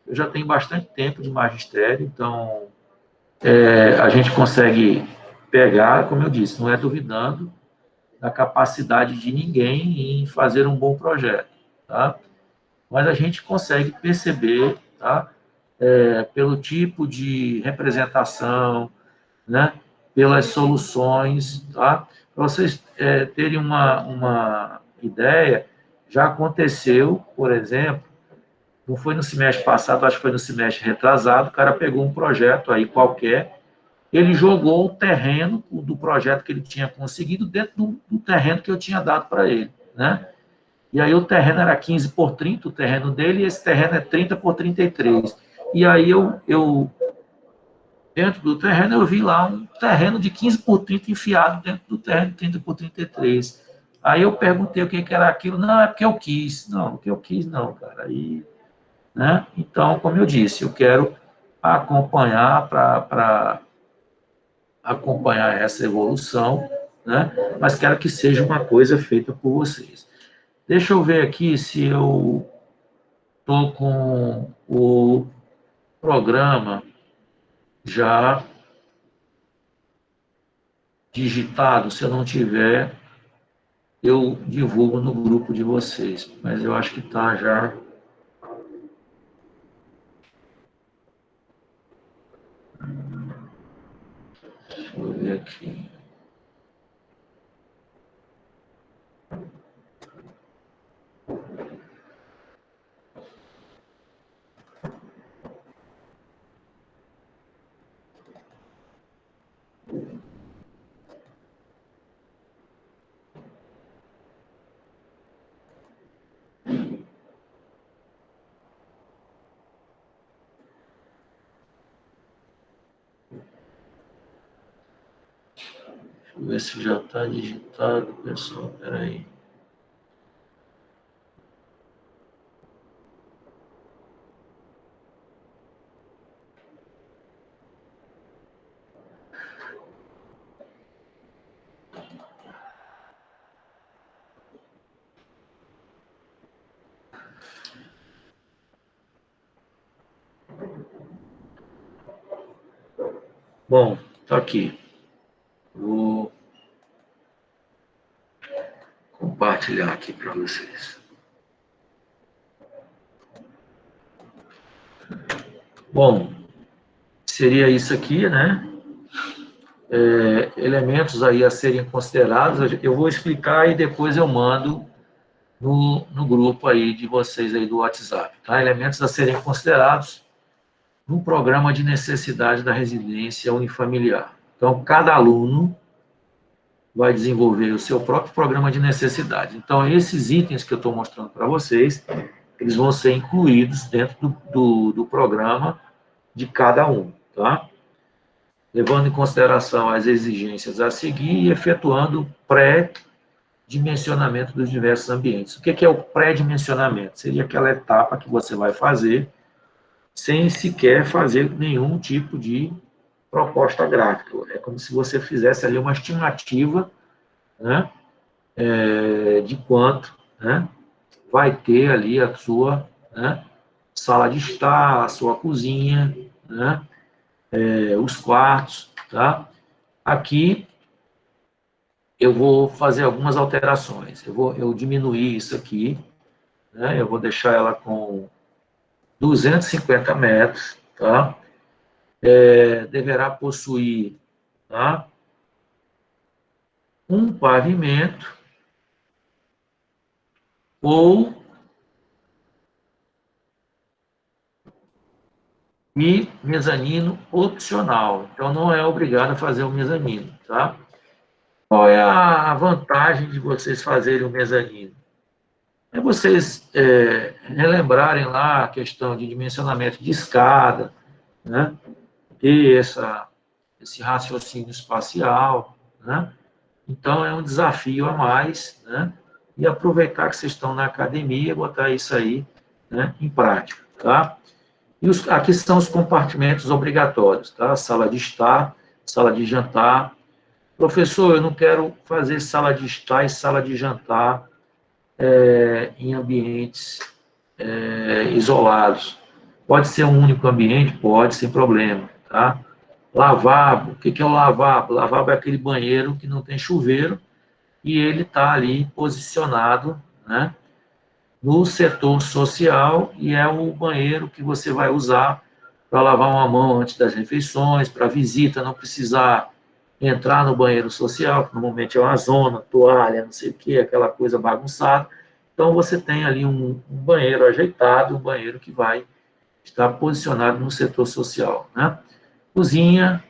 Eu já tenho bastante tempo de magistério, então a gente consegue pegar, como eu disse, não é duvidando da capacidade de ninguém em fazer um bom projeto, tá? Mas a gente consegue perceber, tá? Pelo tipo de representação, né? Pelas soluções, tá? Para vocês terem uma ideia, já aconteceu, por exemplo, não foi no semestre passado, acho que foi no semestre retrasado, o cara pegou um projeto aí qualquer, ele jogou o terreno do projeto que ele tinha conseguido dentro do terreno que eu tinha dado para ele, né? E aí o terreno era 15 por 30, o terreno dele, e esse terreno é 30 por 33. E aí dentro do terreno, eu vi lá um terreno de 15 por 30 enfiado dentro do terreno de 30 por 33. Aí eu perguntei o que era aquilo. Não, é porque eu quis. Não, porque eu quis não, cara. Aí, né? Então, como eu disse, eu quero acompanhar para acompanhar essa evolução, né? Mas quero que seja uma coisa feita por vocês. Deixa eu ver aqui se eu estou com o programa já digitado. Se eu não tiver, eu divulgo no grupo de vocês. Mas eu acho que está já. Deixa eu ver aqui. Deixa eu ver se já está digitado, pessoal. Espera aí. Bom, está aqui. Vou compartilhar aqui para vocês. Bom, seria isso aqui, né? Elementos aí a serem considerados. Eu vou explicar e depois eu mando no grupo aí de vocês aí do WhatsApp, tá? Elementos a serem considerados no programa de necessidade da residência unifamiliar. Então, cada aluno vai desenvolver o seu próprio programa de necessidade. Então, esses itens que eu estou mostrando para vocês, eles vão ser incluídos dentro do programa de cada um, tá? Levando em consideração as exigências a seguir e efetuando pré-dimensionamento dos diversos ambientes. O que é o pré-dimensionamento? Seria aquela etapa que você vai fazer sem sequer fazer nenhum tipo de proposta gráfica. É como se você fizesse ali uma estimativa, né, de quanto, né, vai ter ali a sua, né, sala de estar, a sua cozinha, né, os quartos, tá? Aqui eu vou fazer algumas alterações. Eu diminuir isso aqui, né? Eu vou deixar ela com 250 metros, tá? Deverá possuir, tá, um pavimento ou e mezanino opcional. Então, não é obrigado a fazer o mezanino, tá? Qual é a vantagem de vocês fazerem o mezanino? É vocês relembrarem lá a questão de dimensionamento de escada, né? Ter esse raciocínio espacial, né? Então, é um desafio a mais, né? E aproveitar que vocês estão na academia e botar isso aí, né, em prática, tá? E aqui são os compartimentos obrigatórios, tá? Sala de estar, sala de jantar. Professor, eu não quero fazer sala de estar e sala de jantar em ambientes isolados. Pode ser um único ambiente? Pode, sem problema, tá? Lavabo, o que é o lavabo? Lavabo é aquele banheiro que não tem chuveiro e ele está ali posicionado, né, no setor social e é o banheiro que você vai usar para lavar uma mão antes das refeições, para visita não precisar entrar no banheiro social, que normalmente é uma zona, toalha, não sei o que, aquela coisa bagunçada. Então, você tem ali um banheiro ajeitado, um banheiro que vai estar posicionado no setor social, né? Cozinha,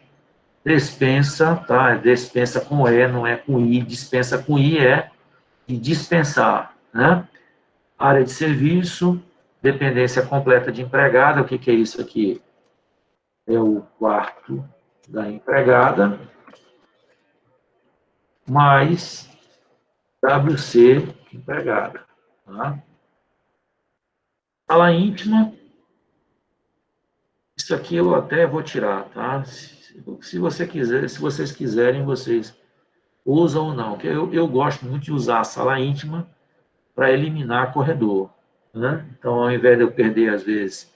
despensa, tá? Despensa com E, não é com I, dispensa com I é de dispensar, né? Área de serviço, dependência completa de empregada, o que é isso aqui? É o quarto da empregada, mais WC empregada. Tá? Sala íntima, isso aqui eu até vou tirar, tá? Se você quiser, se vocês quiserem, vocês usam ou não. Eu gosto muito de usar a sala íntima para eliminar corredor. Né? Então, ao invés de eu perder, às vezes,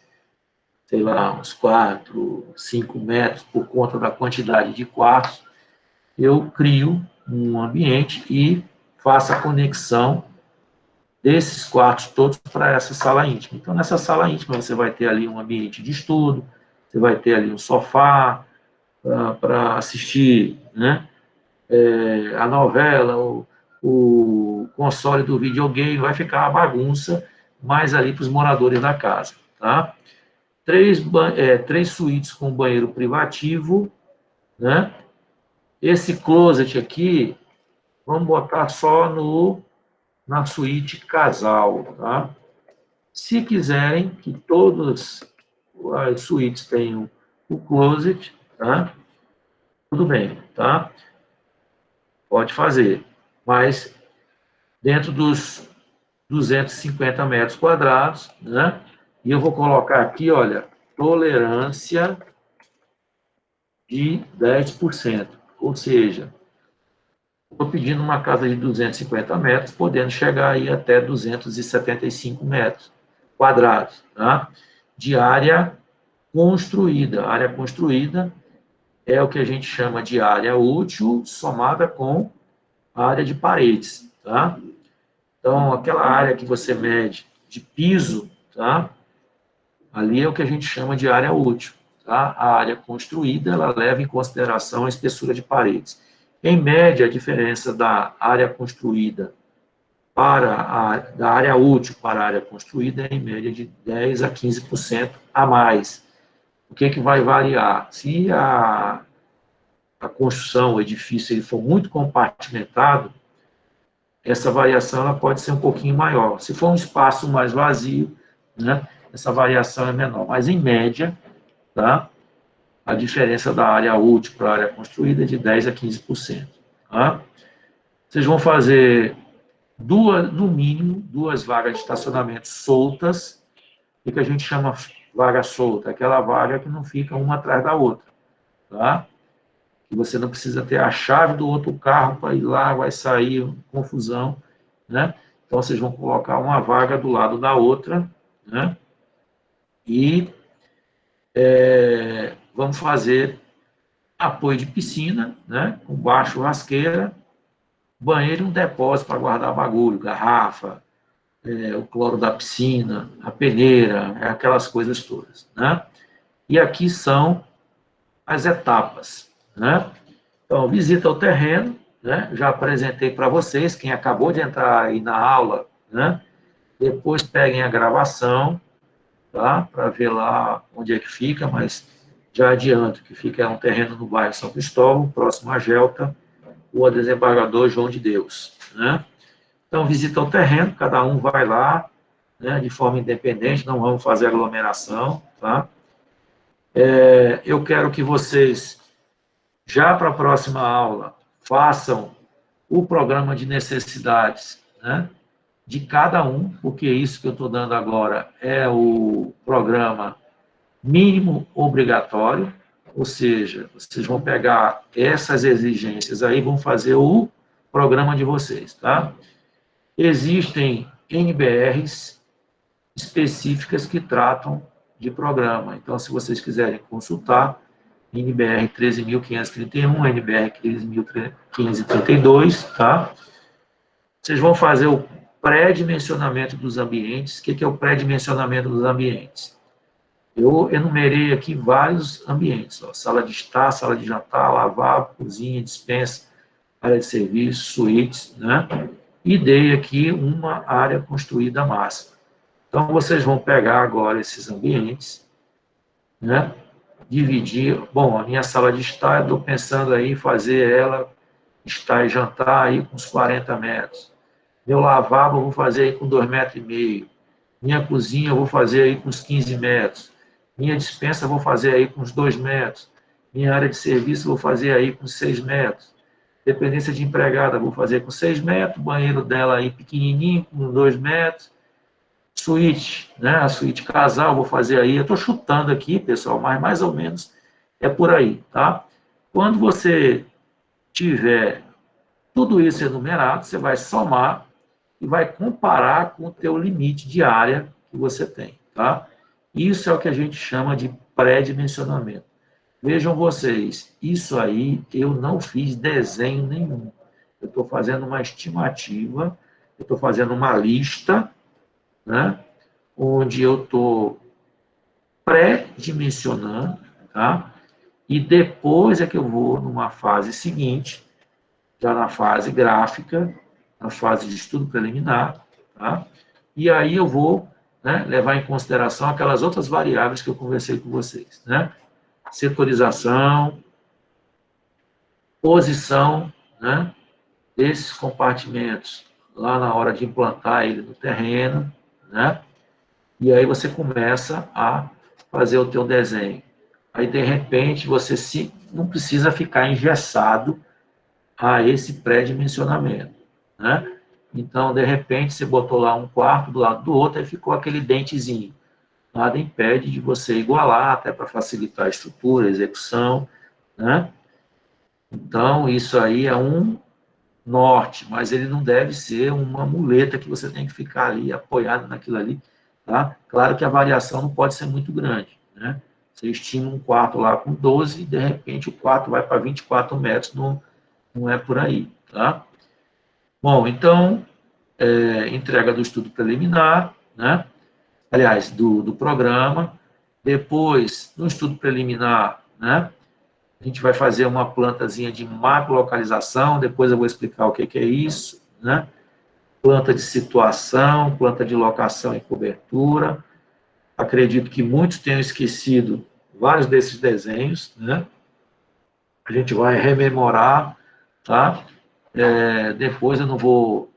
sei lá, uns 4, 5 metros por conta da quantidade de quartos, eu crio um ambiente e faço a conexão desses quartos todos para essa sala íntima. Então, nessa sala íntima, você vai ter ali um ambiente de estudo, você vai ter ali um sofá para assistir, né, a novela, o console do videogame, vai ficar uma bagunça mais ali para os moradores da casa, tá? Três suítes com banheiro privativo, né? Esse closet aqui, vamos botar só na suíte casal, tá? Se quiserem que todas as suítes tenham o closet, tá? Tudo bem, tá? Pode fazer, mas dentro dos 250 metros quadrados, né? E eu vou colocar aqui, olha, tolerância de 10%, ou seja, estou pedindo uma casa de 250 metros, podendo chegar aí até 275 metros quadrados, tá? De área construída. Área construída é o que a gente chama de área útil somada com área de paredes, tá? Então, aquela área que você mede de piso, tá? Ali é o que a gente chama de área útil, tá? A área construída, ela leva em consideração a espessura de paredes. Em média, a diferença da área construída da área útil para a área construída é em média de 10 a 15% a mais. O que vai variar? Se a a construção, o edifício, ele for muito compartimentado, essa variação ela pode ser um pouquinho maior. Se for um espaço mais vazio, né, essa variação é menor. Mas, em média, tá, a diferença da área útil para a área construída é de 10% a 15%. Tá? Vocês vão fazer, no mínimo, 2 vagas de estacionamento soltas, o que a gente chama vaga solta, aquela vaga que não fica uma atrás da outra. Tá? Que você não precisa ter a chave do outro carro para ir lá, vai sair confusão, né? Então, vocês vão colocar uma vaga do lado da outra, né? E vamos fazer apoio de piscina, né? Com baixo churrasqueira, banheiro e um depósito para guardar bagulho, garrafa, o cloro da piscina, a peneira, aquelas coisas todas, né? E aqui são as etapas, né? Então, visita o terreno, né? Já apresentei para vocês, quem acabou de entrar aí na aula, né? Depois peguem a gravação, tá? Para ver lá onde é que fica, mas já adianto que fica um terreno no bairro São Cristóvão, próximo à Gelta, o desembargador João de Deus, né? Então, visita o terreno, cada um vai lá, né? De forma independente, não vamos fazer aglomeração, tá? Eu quero que vocês, já para a próxima aula, façam o programa de necessidades, né, de cada um, porque isso que eu estou dando agora é o programa mínimo obrigatório, ou seja, vocês vão pegar essas exigências aí, vão fazer o programa de vocês, tá? Existem NBRs específicas que tratam de programa, então, se vocês quiserem consultar, NBR 13.531, NBR 1532, tá? Vocês vão fazer o pré-dimensionamento dos ambientes. O que é o pré-dimensionamento dos ambientes? Eu enumerei aqui vários ambientes, ó, sala de estar, sala de jantar, lavabo, cozinha, despensa, área de serviço, suítes, né? E dei aqui uma área construída máxima. Então, vocês vão pegar agora esses ambientes, né? Dividir, bom, a minha sala de estar, estou pensando aí em fazer ela estar e jantar aí com uns 40 metros. Meu lavabo eu vou fazer aí com 2,5 metros. Minha cozinha eu vou fazer aí com uns 15 metros. Minha despensa eu vou fazer aí com uns 2 metros. Minha área de serviço eu vou fazer aí com 6 metros. Dependência de empregada eu vou fazer com 6 metros. Banheiro dela aí pequenininho, com 2 metros. Suíte, né? A suíte casal, eu vou fazer aí, eu estou chutando aqui, pessoal, mas mais ou menos é por aí, tá? Quando você tiver tudo isso enumerado, você vai somar e vai comparar com o teu limite de área que você tem, tá? Isso é o que a gente chama de pré-dimensionamento. Vejam vocês, isso aí eu não fiz desenho nenhum. Eu estou fazendo uma estimativa, eu estou fazendo uma lista, né, onde eu estou pré-dimensionando, tá? E depois é que eu vou numa fase seguinte, já na fase gráfica, na fase de estudo preliminar, tá? E aí eu vou, né, levar em consideração aquelas outras variáveis que eu conversei com vocês, né? Setorização, posição, né, desses compartimentos lá na hora de implantar ele no terreno, né? E aí você começa a fazer o teu desenho. Aí, de repente, você não precisa ficar engessado a esse pré-dimensionamento, né? Então, de repente, você botou lá um quarto do lado do outro e ficou aquele dentezinho. Nada impede de você igualar, até para facilitar a estrutura, a execução, né? Então, isso aí é um norte, mas ele não deve ser uma muleta que você tem que ficar ali apoiado naquilo ali, tá? Claro que a variação não pode ser muito grande, né? Você estima um quarto lá com 12 e, de repente, o quarto vai para 24 metros, não é por aí, tá? Bom, então, entrega do estudo preliminar, né? Aliás, do programa. Depois, no estudo preliminar, né? A gente vai fazer uma plantazinha de macrolocalização, depois eu vou explicar o que é isso, né? Planta de situação, planta de locação e cobertura. Acredito que muitos tenham esquecido vários desses desenhos, né? a gente vai rememorar, tá? Depois eu não vou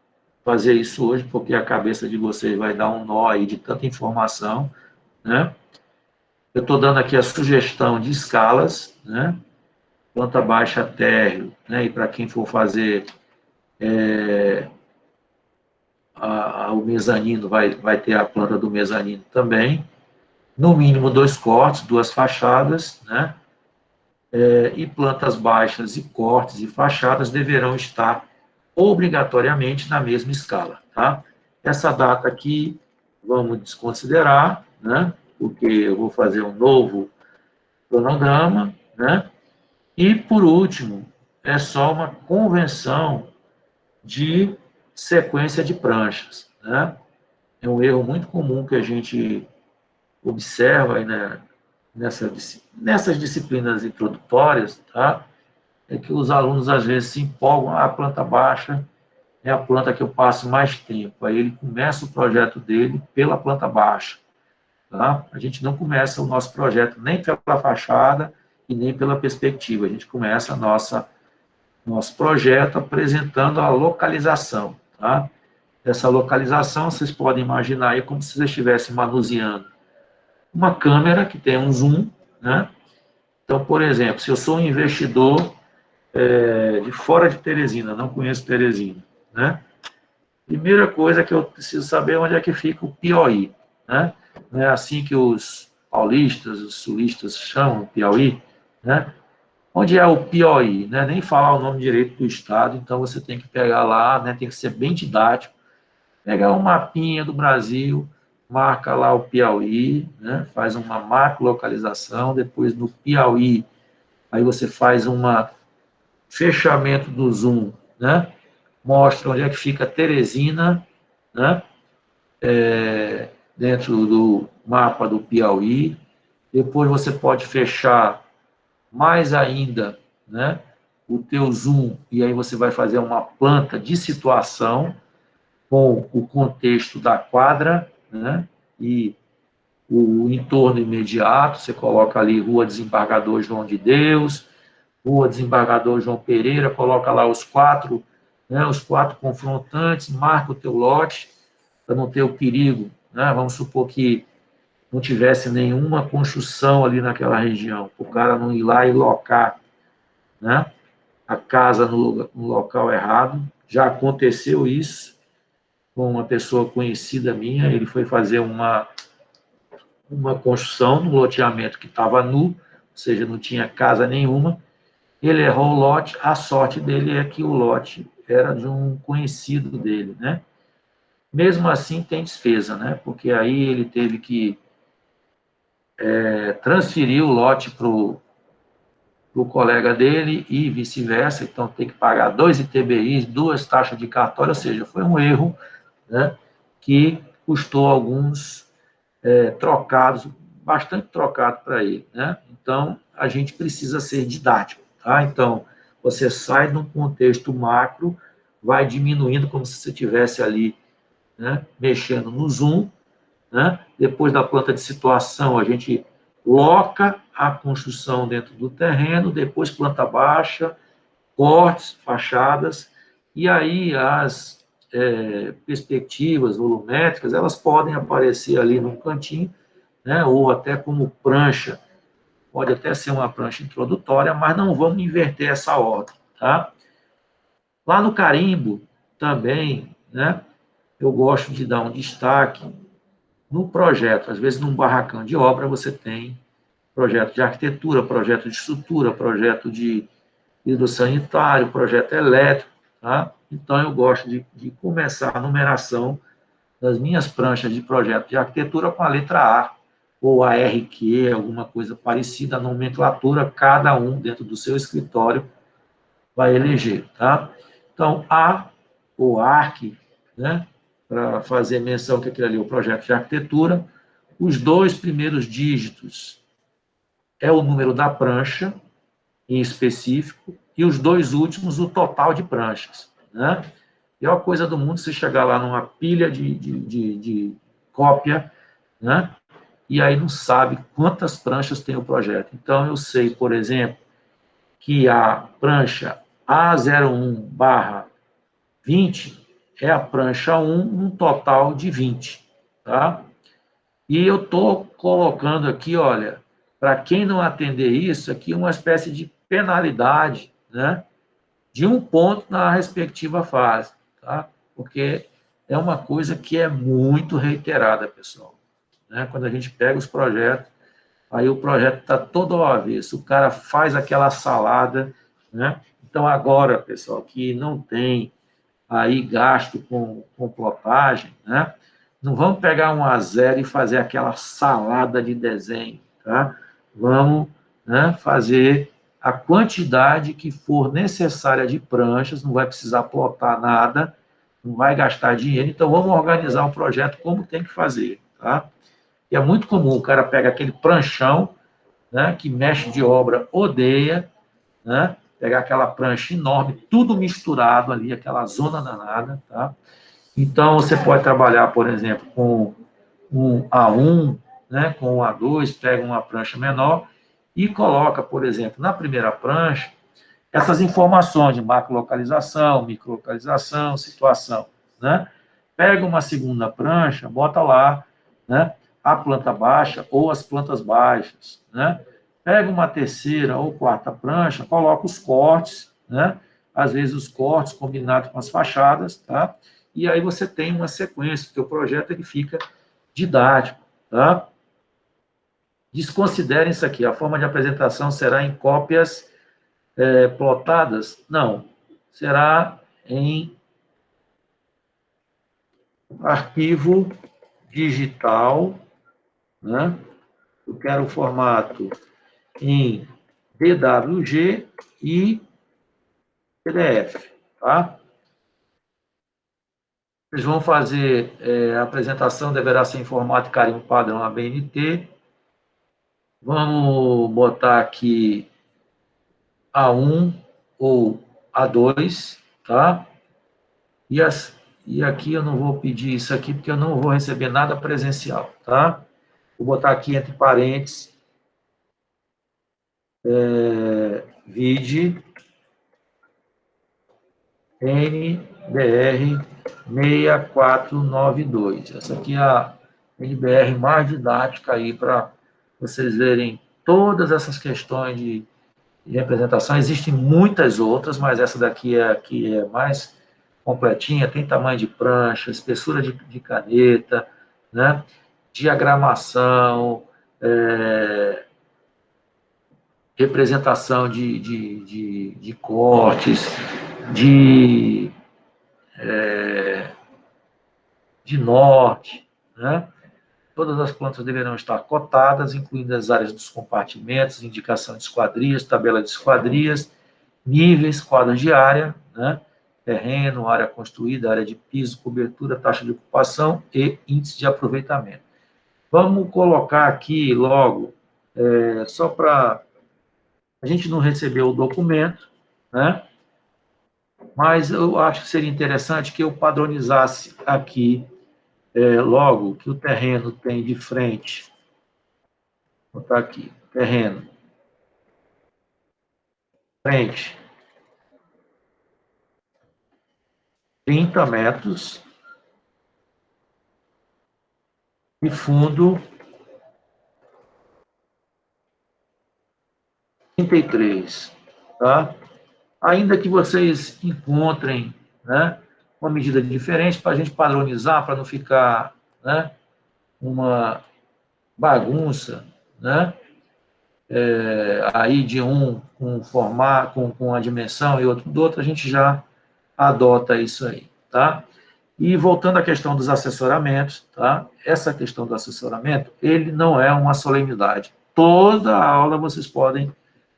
fazer isso hoje, porque a cabeça de vocês vai dar um nó aí de tanta informação, né? Eu estou dando aqui a sugestão de escalas, né? Planta baixa térreo, né? E para quem for fazer o mezanino, vai ter a planta do mezanino também. No mínimo 2 cortes, 2 fachadas, né? E plantas baixas e cortes e fachadas deverão estar obrigatoriamente na mesma escala, tá? Essa data aqui vamos desconsiderar, né? Porque eu vou fazer um novo cronograma, né? E, por último, é só uma convenção de sequência de pranchas, né? É um erro muito comum que a gente observa aí, né, nessas disciplinas introdutórias, tá? É que os alunos às vezes se empolgam, a planta baixa é a planta que eu passo mais tempo. Aí ele começa o projeto dele pela planta baixa, tá? A gente não começa o nosso projeto nem pela fachada e nem pela perspectiva. A gente começa nosso projeto apresentando a localização, tá? Essa localização, vocês podem imaginar aí como se vocês estivessem manuseando uma câmera que tem um zoom, né? Então, por exemplo, se eu sou um investidor de fora de Teresina, não conheço Teresina, né? Primeira coisa que eu preciso saber é onde é que fica o Piauí, né? Não é assim que os paulistas, os sulistas chamam Piauí, né? Onde é o Piauí, né? Nem falar o nome direito do estado, então você tem que pegar lá, né? Tem que ser bem didático, pegar um mapinha do Brasil, marca lá o Piauí, né? Faz uma macro-localização, depois no Piauí, aí você faz um fechamento do zoom, né? Mostra onde é que fica Teresina, né? Dentro do mapa do Piauí. Depois você pode fechar mais ainda, né? O teu zoom, e aí você vai fazer uma planta de situação com o contexto da quadra, né? E o entorno imediato, você coloca ali Rua Desembargador João de Deus, Rua Desembargador João Pereira, coloca lá os 4, né, os 4 confrontantes, marca o teu lote, para não ter o perigo, né? Vamos supor que não tivesse nenhuma construção ali naquela região, o cara não ir lá e locar, né, a casa no local errado. Já aconteceu isso com uma pessoa conhecida minha, ele foi fazer uma construção num loteamento que estava nu, ou seja, não tinha casa nenhuma. Ele errou o lote, a sorte dele é que o lote era de um conhecido dele, né? Mesmo assim, tem despesa, né? Porque aí ele teve que transferir o lote para o colega dele e vice-versa, então tem que pagar 2 ITBIs, 2 taxas de cartório, ou seja, foi um erro, né, que custou alguns trocados, bastante trocado para ele, né? Então, a gente precisa ser didático, tá? Então, você sai de um contexto macro, vai diminuindo como se você estivesse ali, né, mexendo no zoom, né? Depois da planta de situação, a gente loca a construção dentro do terreno, depois planta baixa, cortes, fachadas, e aí as perspectivas volumétricas, elas podem aparecer ali num cantinho, né, ou até como prancha, pode até ser uma prancha introdutória, mas não vamos inverter essa ordem, tá? Lá no carimbo, também, né, eu gosto de dar um destaque no projeto. Às vezes, num barracão de obra, você tem projeto de arquitetura, projeto de estrutura, projeto de hidrossanitário, projeto elétrico, tá? Então, eu gosto de começar a numeração das minhas pranchas de projeto de arquitetura com a letra A, ou ARQ, alguma coisa parecida, a nomenclatura, cada um dentro do seu escritório vai eleger, tá? Então, A, ou ARC, né, para fazer menção que aquilo ali é o projeto de arquitetura, os 2 primeiros dígitos é o número da prancha, em específico, e os 2 últimos, o total de pranchas, né? E é uma coisa do mundo se chegar lá numa pilha de cópia, né? E aí não sabe quantas pranchas tem o projeto. Então, eu sei, por exemplo, que a prancha A01/20 é a prancha 1, num total de 20, tá? E eu estou colocando aqui, olha, para quem não atender isso, aqui uma espécie de penalidade, né? De 1 ponto na respectiva fase, tá? Porque é uma coisa que é muito reiterada, pessoal. Né? Quando a gente pega os projetos, aí o projeto está todo ao avesso, o cara faz aquela salada, né? Então, agora, pessoal, que não tem aí gasto com plotagem, né? Não vamos pegar um a zero e fazer aquela salada de desenho, tá? Vamos, né, fazer a quantidade que for necessária de pranchas, não vai precisar plotar nada, não vai gastar dinheiro, então vamos organizar o projeto como tem que fazer, tá? E é muito comum, o cara pega aquele pranchão, né, que mestre de obra odeia, né? Pegar aquela prancha enorme, tudo misturado ali, aquela zona danada, tá? Então, você pode trabalhar, por exemplo, com um A1, né, com um A2, pega uma prancha menor e coloca, por exemplo, na primeira prancha, essas informações de macrolocalização, microlocalização, situação, né? Pega uma segunda prancha, bota lá, né, a planta baixa ou as plantas baixas, né? Pega uma terceira ou quarta prancha, coloca os cortes, né? Às vezes os cortes combinados com as fachadas, tá? E aí você tem uma sequência, o teu projeto ele fica didático, tá? Desconsiderem isso aqui, a forma de apresentação será em cópias plotadas? Não, será em arquivo digital, né? Eu quero o formato em DWG e PDF, tá? Eles vão fazer, a apresentação deverá ser em formato carimbo padrão ABNT. Vamos botar aqui A1 ou A2, tá? E, e aqui eu não vou pedir isso aqui, porque eu não vou receber nada presencial, tá? Vou botar aqui entre parênteses, vide NBR 6492. Essa aqui é a NBR mais didática aí para vocês verem todas essas questões de representação. Existem muitas outras, mas essa daqui é a que é mais completinha, tem tamanho de prancha, espessura de caneta, né? Diagramação, representação de cortes, de, de norte, né? Todas as plantas deverão estar cotadas, incluindo as áreas dos compartimentos, indicação de esquadrias, tabela de esquadrias, níveis, quadros de área, né? Terreno, área construída, área de piso, cobertura, taxa de ocupação e índice de aproveitamento. Vamos colocar aqui logo, só para a gente não receber o documento, né? Mas eu acho que seria interessante que eu padronizasse aqui, logo, que o terreno tem de frente. Vou botar aqui, terreno, frente, 30 metros, e fundo, 33, tá? Ainda que vocês encontrem, né, uma medida diferente para a gente padronizar, para não ficar, né, uma bagunça, né, aí de um com formato, com a dimensão e outro do outro, a gente já adota isso aí, tá? E voltando à questão dos assessoramentos, tá? Essa questão do assessoramento, ele não é uma solenidade. Toda aula vocês podem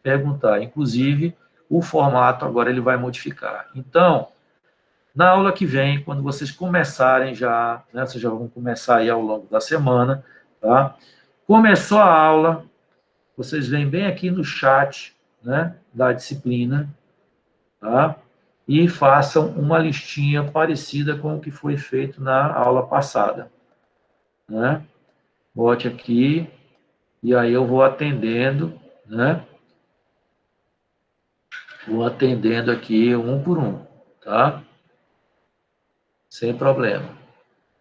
perguntar, inclusive o formato agora ele vai modificar. Então, na aula que vem, quando vocês começarem já, né, vocês já vão começar aí ao longo da semana, tá? Começou a aula, vocês vêm bem aqui no chat, né, da disciplina, tá? E façam uma listinha parecida com o que foi feito na aula passada, né? Bote aqui, e aí eu vou atendendo, né? vou atendendo aqui um por um, tá? Sem problema.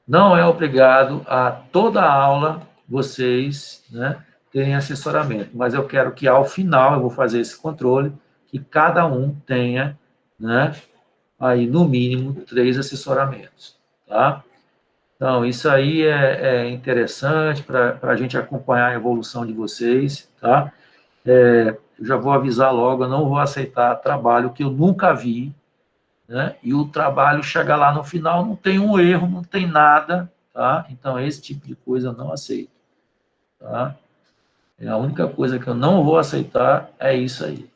Não é obrigado a toda aula vocês, né, terem assessoramento, mas eu quero que ao final, eu vou fazer esse controle, que cada um tenha, né, aí no mínimo 3 assessoramentos, tá? Então, isso aí é interessante para a gente acompanhar a evolução de vocês, tá? Eu já vou avisar logo, eu não vou aceitar trabalho que eu nunca vi, né? E o trabalho chega lá no final, não tem um erro, não tem nada, tá? Então, esse tipo de coisa eu não aceito, tá? A única coisa que eu não vou aceitar é isso aí.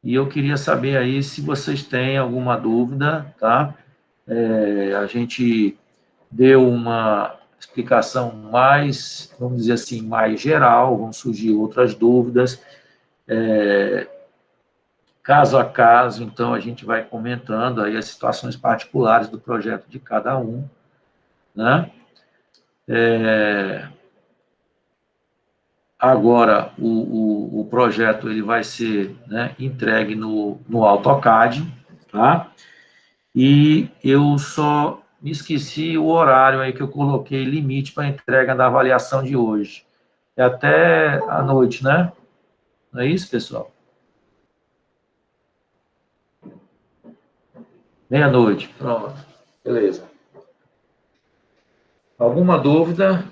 E eu queria saber aí se vocês têm alguma dúvida, tá? A gente deu uma explicação mais, vamos dizer assim, mais geral, vão surgir outras dúvidas, caso a caso, então a gente vai comentando aí as situações particulares do projeto de cada um, né? Agora, o projeto ele vai ser, né, entregue no AutoCAD, tá? E eu só me esqueci o horário aí que eu coloquei limite para entrega da avaliação de hoje. É até a noite, né? Não é isso, pessoal? Meia-noite. Pronto. Beleza. Alguma dúvida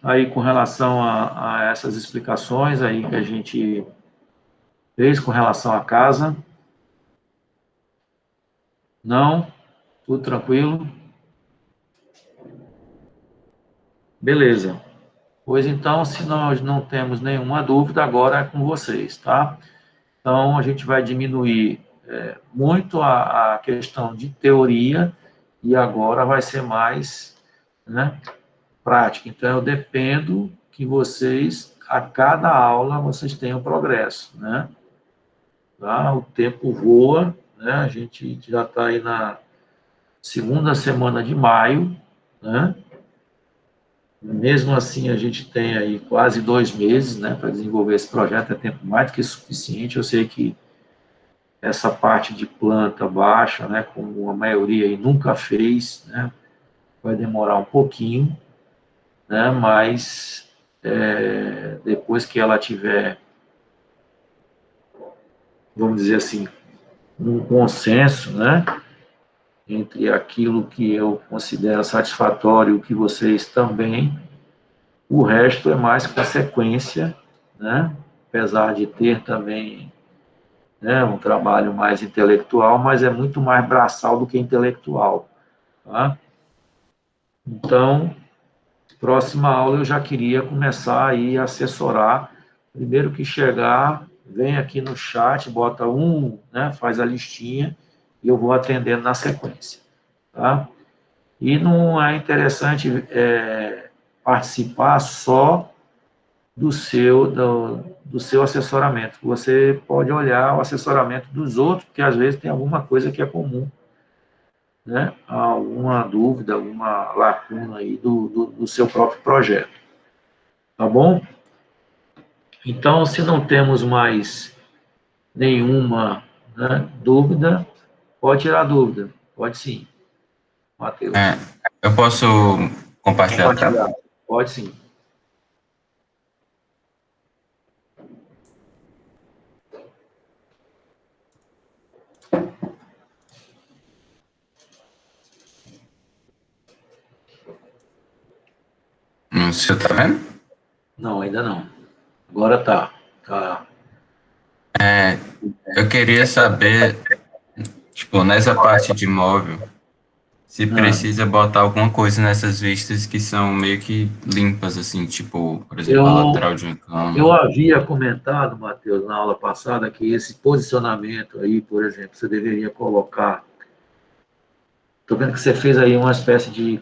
aí com relação a essas explicações aí que a gente fez com relação à casa? Não? Tudo tranquilo? Beleza. Pois então, se nós não temos nenhuma dúvida, agora é com vocês, tá? Então, a gente vai diminuir muito a questão de teoria e agora vai ser mais, né, prática. Então, eu dependo que vocês, a cada aula, vocês tenham progresso, né? Tá? O tempo voa, né? A gente já está aí na segunda semana de maio, né? Mesmo assim, a gente tem aí quase 2 meses, né, para desenvolver esse projeto, é tempo mais do que suficiente. Eu sei que essa parte de planta baixa, né, como a maioria aí nunca fez, né, vai demorar um pouquinho, né, mas depois que ela tiver, vamos dizer assim, um consenso, né, entre aquilo que eu considero satisfatório e o que vocês também, o resto é mais consequência, né, apesar de ter também, né, um trabalho mais intelectual, mas é muito mais braçal do que intelectual, tá? Então, próxima aula eu já queria começar aí a assessorar. Primeiro que chegar, vem aqui no chat, bota um, né, faz a listinha e eu vou atendendo na sequência, tá? E não é interessante participar só do seu assessoramento. Você pode olhar o assessoramento dos outros, porque às vezes tem alguma coisa que é comum, né? Alguma dúvida, alguma lacuna aí do seu próprio projeto. Tá bom? Então, se não temos mais nenhuma, né, dúvida, pode tirar dúvida. Pode sim, Matheus. É, eu posso compartilhar a tela? Compartilhar. Pode sim. Você tá vendo? Não, ainda não. Agora tá. Tá. Eu queria saber, tipo, nessa parte de móvel, se Ah, precisa botar alguma coisa nessas vistas que são meio que limpas, assim, tipo, por exemplo, a eu, lateral de uma eu cama. havia comentado, Matheus, na aula passada, que esse posicionamento aí, por exemplo, você deveria colocar. Estou vendo que você fez aí uma espécie de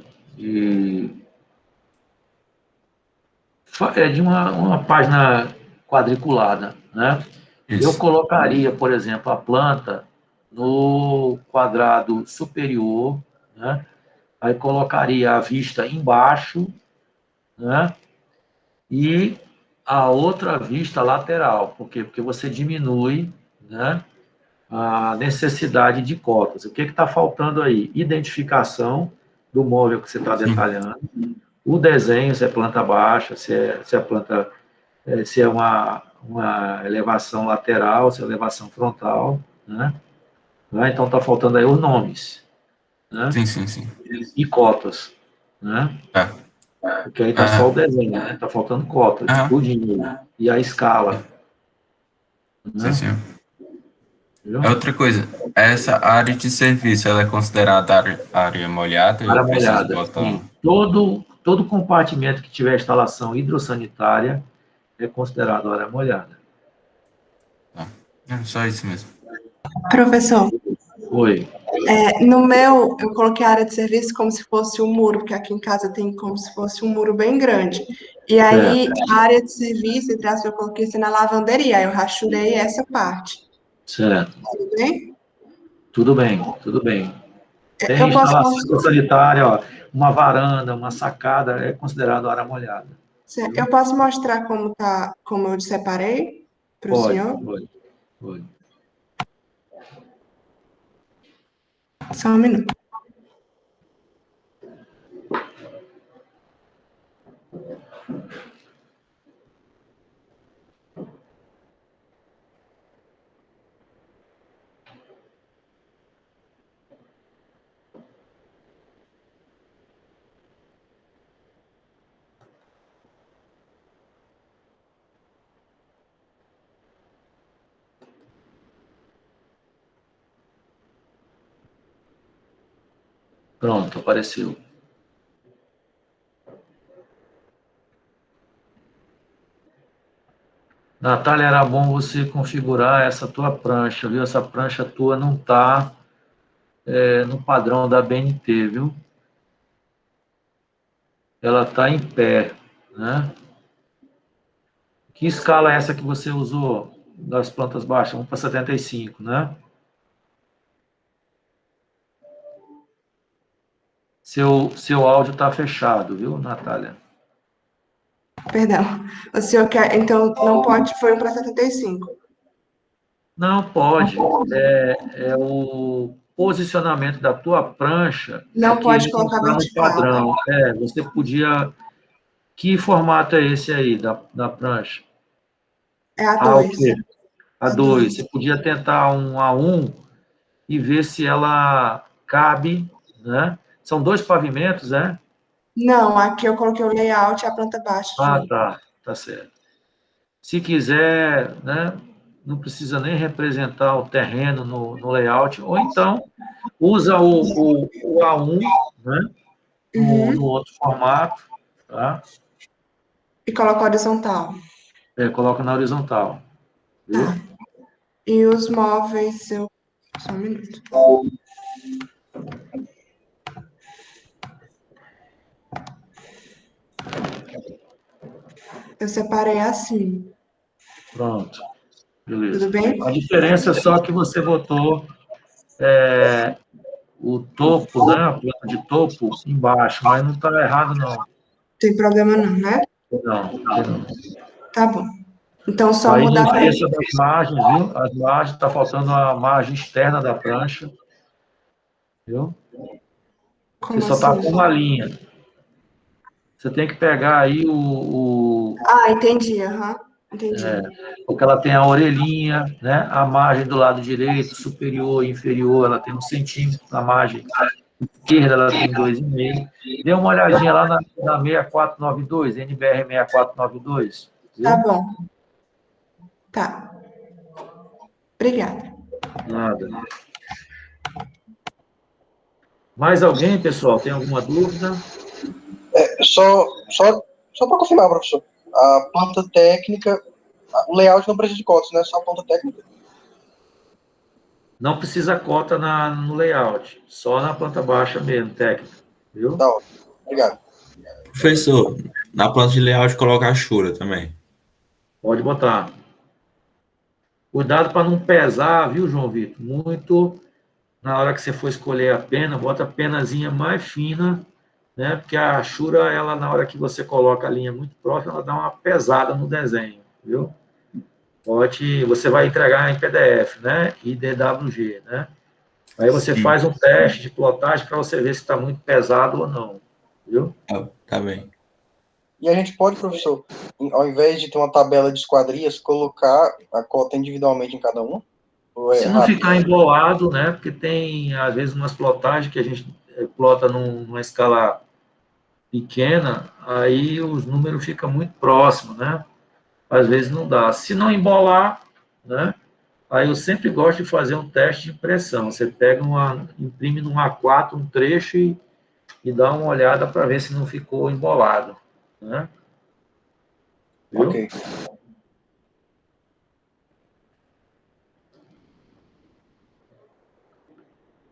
uma página quadriculada, né? Eu Isso. colocaria, por exemplo, a planta no quadrado superior, né? Aí colocaria a vista embaixo, né? E a outra vista lateral, por quê? Porque você diminui, né, a necessidade de cotas. O que está faltando aí? Identificação do móvel que você está Sim. detalhando, o desenho, se é planta baixa, se é uma elevação lateral, se é elevação frontal, né? Então está faltando aí os nomes, né? Sim, sim, sim. E cotas, né? Tá. Porque aí está só o Ah, desenho, né? Está faltando cota, ah, tudinho. E a escala, sim, né? senhor. Viu? É outra coisa, essa área de serviço, ela é considerada área molhada? Eu Área preciso molhada, botar. sim. Todo compartimento que tiver instalação hidrossanitária é considerado área molhada. Tá. É só isso mesmo. Professor, Oi. no meu, eu coloquei a área de serviço como se fosse um muro, porque aqui em casa tem como se fosse um muro bem grande. E aí, Certo, a área de serviço, entre aspas, eu coloquei assim na lavanderia, aí eu rachurei essa parte. certo. Tudo bem? Tudo bem, tudo bem. Tem Eu posso instalação mostrar, hidrossanitária, ó, uma varanda, uma sacada, é considerado área molhada. eu Viu? posso mostrar como tá, como eu separei para o Pode, senhor? pode, pode. Só um minuto. Pronto, apareceu. Natália, era bom você configurar essa tua prancha, viu? Essa prancha tua não está no padrão da BNT, viu? Ela está em pé, né? Que escala é essa que você usou das plantas baixas? 1/75, né? Seu áudio está fechado, viu, Natália? Perdão. O senhor quer, então, não pode, foi um para 75. Não, pode. É o posicionamento da tua prancha é Não que pode ele não colocar está no vertical, né? padrão. Você podia... Que formato é esse aí da prancha? É a Ah, o 2. quê? A A 2. 2. Você podia tentar um A1 e ver se ela cabe, né? São dois pavimentos, né? Não, aqui eu coloquei o layout e a planta baixa Ah, junto. tá certo. Se quiser, né, não precisa nem representar o terreno no layout, ou então usa o A1, né, no Uhum. outro formato, tá? E coloca horizontal. Coloca na horizontal, Tá. viu? E os móveis, eu. Só um minuto. Eu separei assim. Pronto, Tudo beleza. bem? A diferença é só que você botou o topo, né, a planta de topo embaixo, mas não está errado, não. Tem problema não, né? Não, não. Tá bom. Então, só Aí não mudar para. esqueça das margens, viu? As margens, está faltando a margem externa da prancha, viu? Você Como só está assim? com uma linha. Você tem que pegar aí Ah, entendi, aham. Entendi. porque ela tem a orelhinha, né? A margem do lado direito, superior e inferior, ela tem 1 centímetro. Na margem esquerda, ela tem 2,5. Dê uma olhadinha lá na 6492, NBR 6492, Tá viu? bom. Tá. Obrigada. Nada. Mais alguém, pessoal? Tem alguma dúvida? Só para confirmar, professor. A planta técnica, o layout não precisa de cotas, né? Só a planta técnica. Não precisa cota no layout, só na planta baixa mesmo, técnica, viu? Tá ótimo. Obrigado. Professor, na planta de layout coloca a Ashura também. Pode botar. Cuidado para não pesar, viu, João Vitor? Muito na hora que você for escolher a pena, bota a penazinha mais fina, né? Porque a Ashura, ela na hora que você coloca a linha muito próxima, ela dá uma pesada no desenho, viu? você vai entregar em PDF, né? E DWG, né? Aí você Sim. faz um teste de plotagem para você ver se está muito pesado ou não, viu? Tá bem. E a gente pode, professor, ao invés de ter uma tabela de esquadrias, colocar a cota individualmente em cada um? Ou é Se não errado? ficar embolado, né? Porque tem, às vezes, umas plotagens que a gente plota numa escala pequena, aí os números ficam muito próximos, né? Às vezes não dá. Se não embolar, né? Aí eu sempre gosto de fazer um teste de impressão. Você pega imprime num A4 um trecho e dá uma olhada para ver se não ficou embolado, né? Viu? Ok.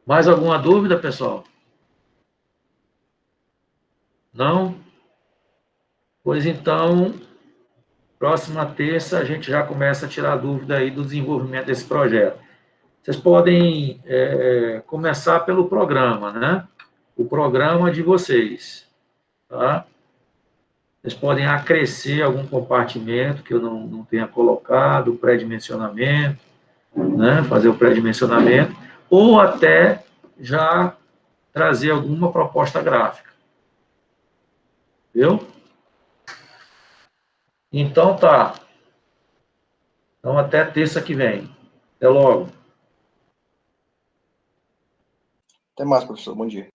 Mais alguma dúvida, pessoal? Não? Pois então, próxima terça a gente já começa a tirar dúvida aí do desenvolvimento desse projeto. Vocês podem começar pelo programa, né? O programa de vocês, tá? Vocês podem acrescer algum compartimento que eu não tenha colocado, pré-dimensionamento, né? Fazer o pré-dimensionamento, ou até já trazer alguma proposta gráfica. Viu? Então tá. Então até terça que vem. Até logo. Até mais, professor. Bom dia.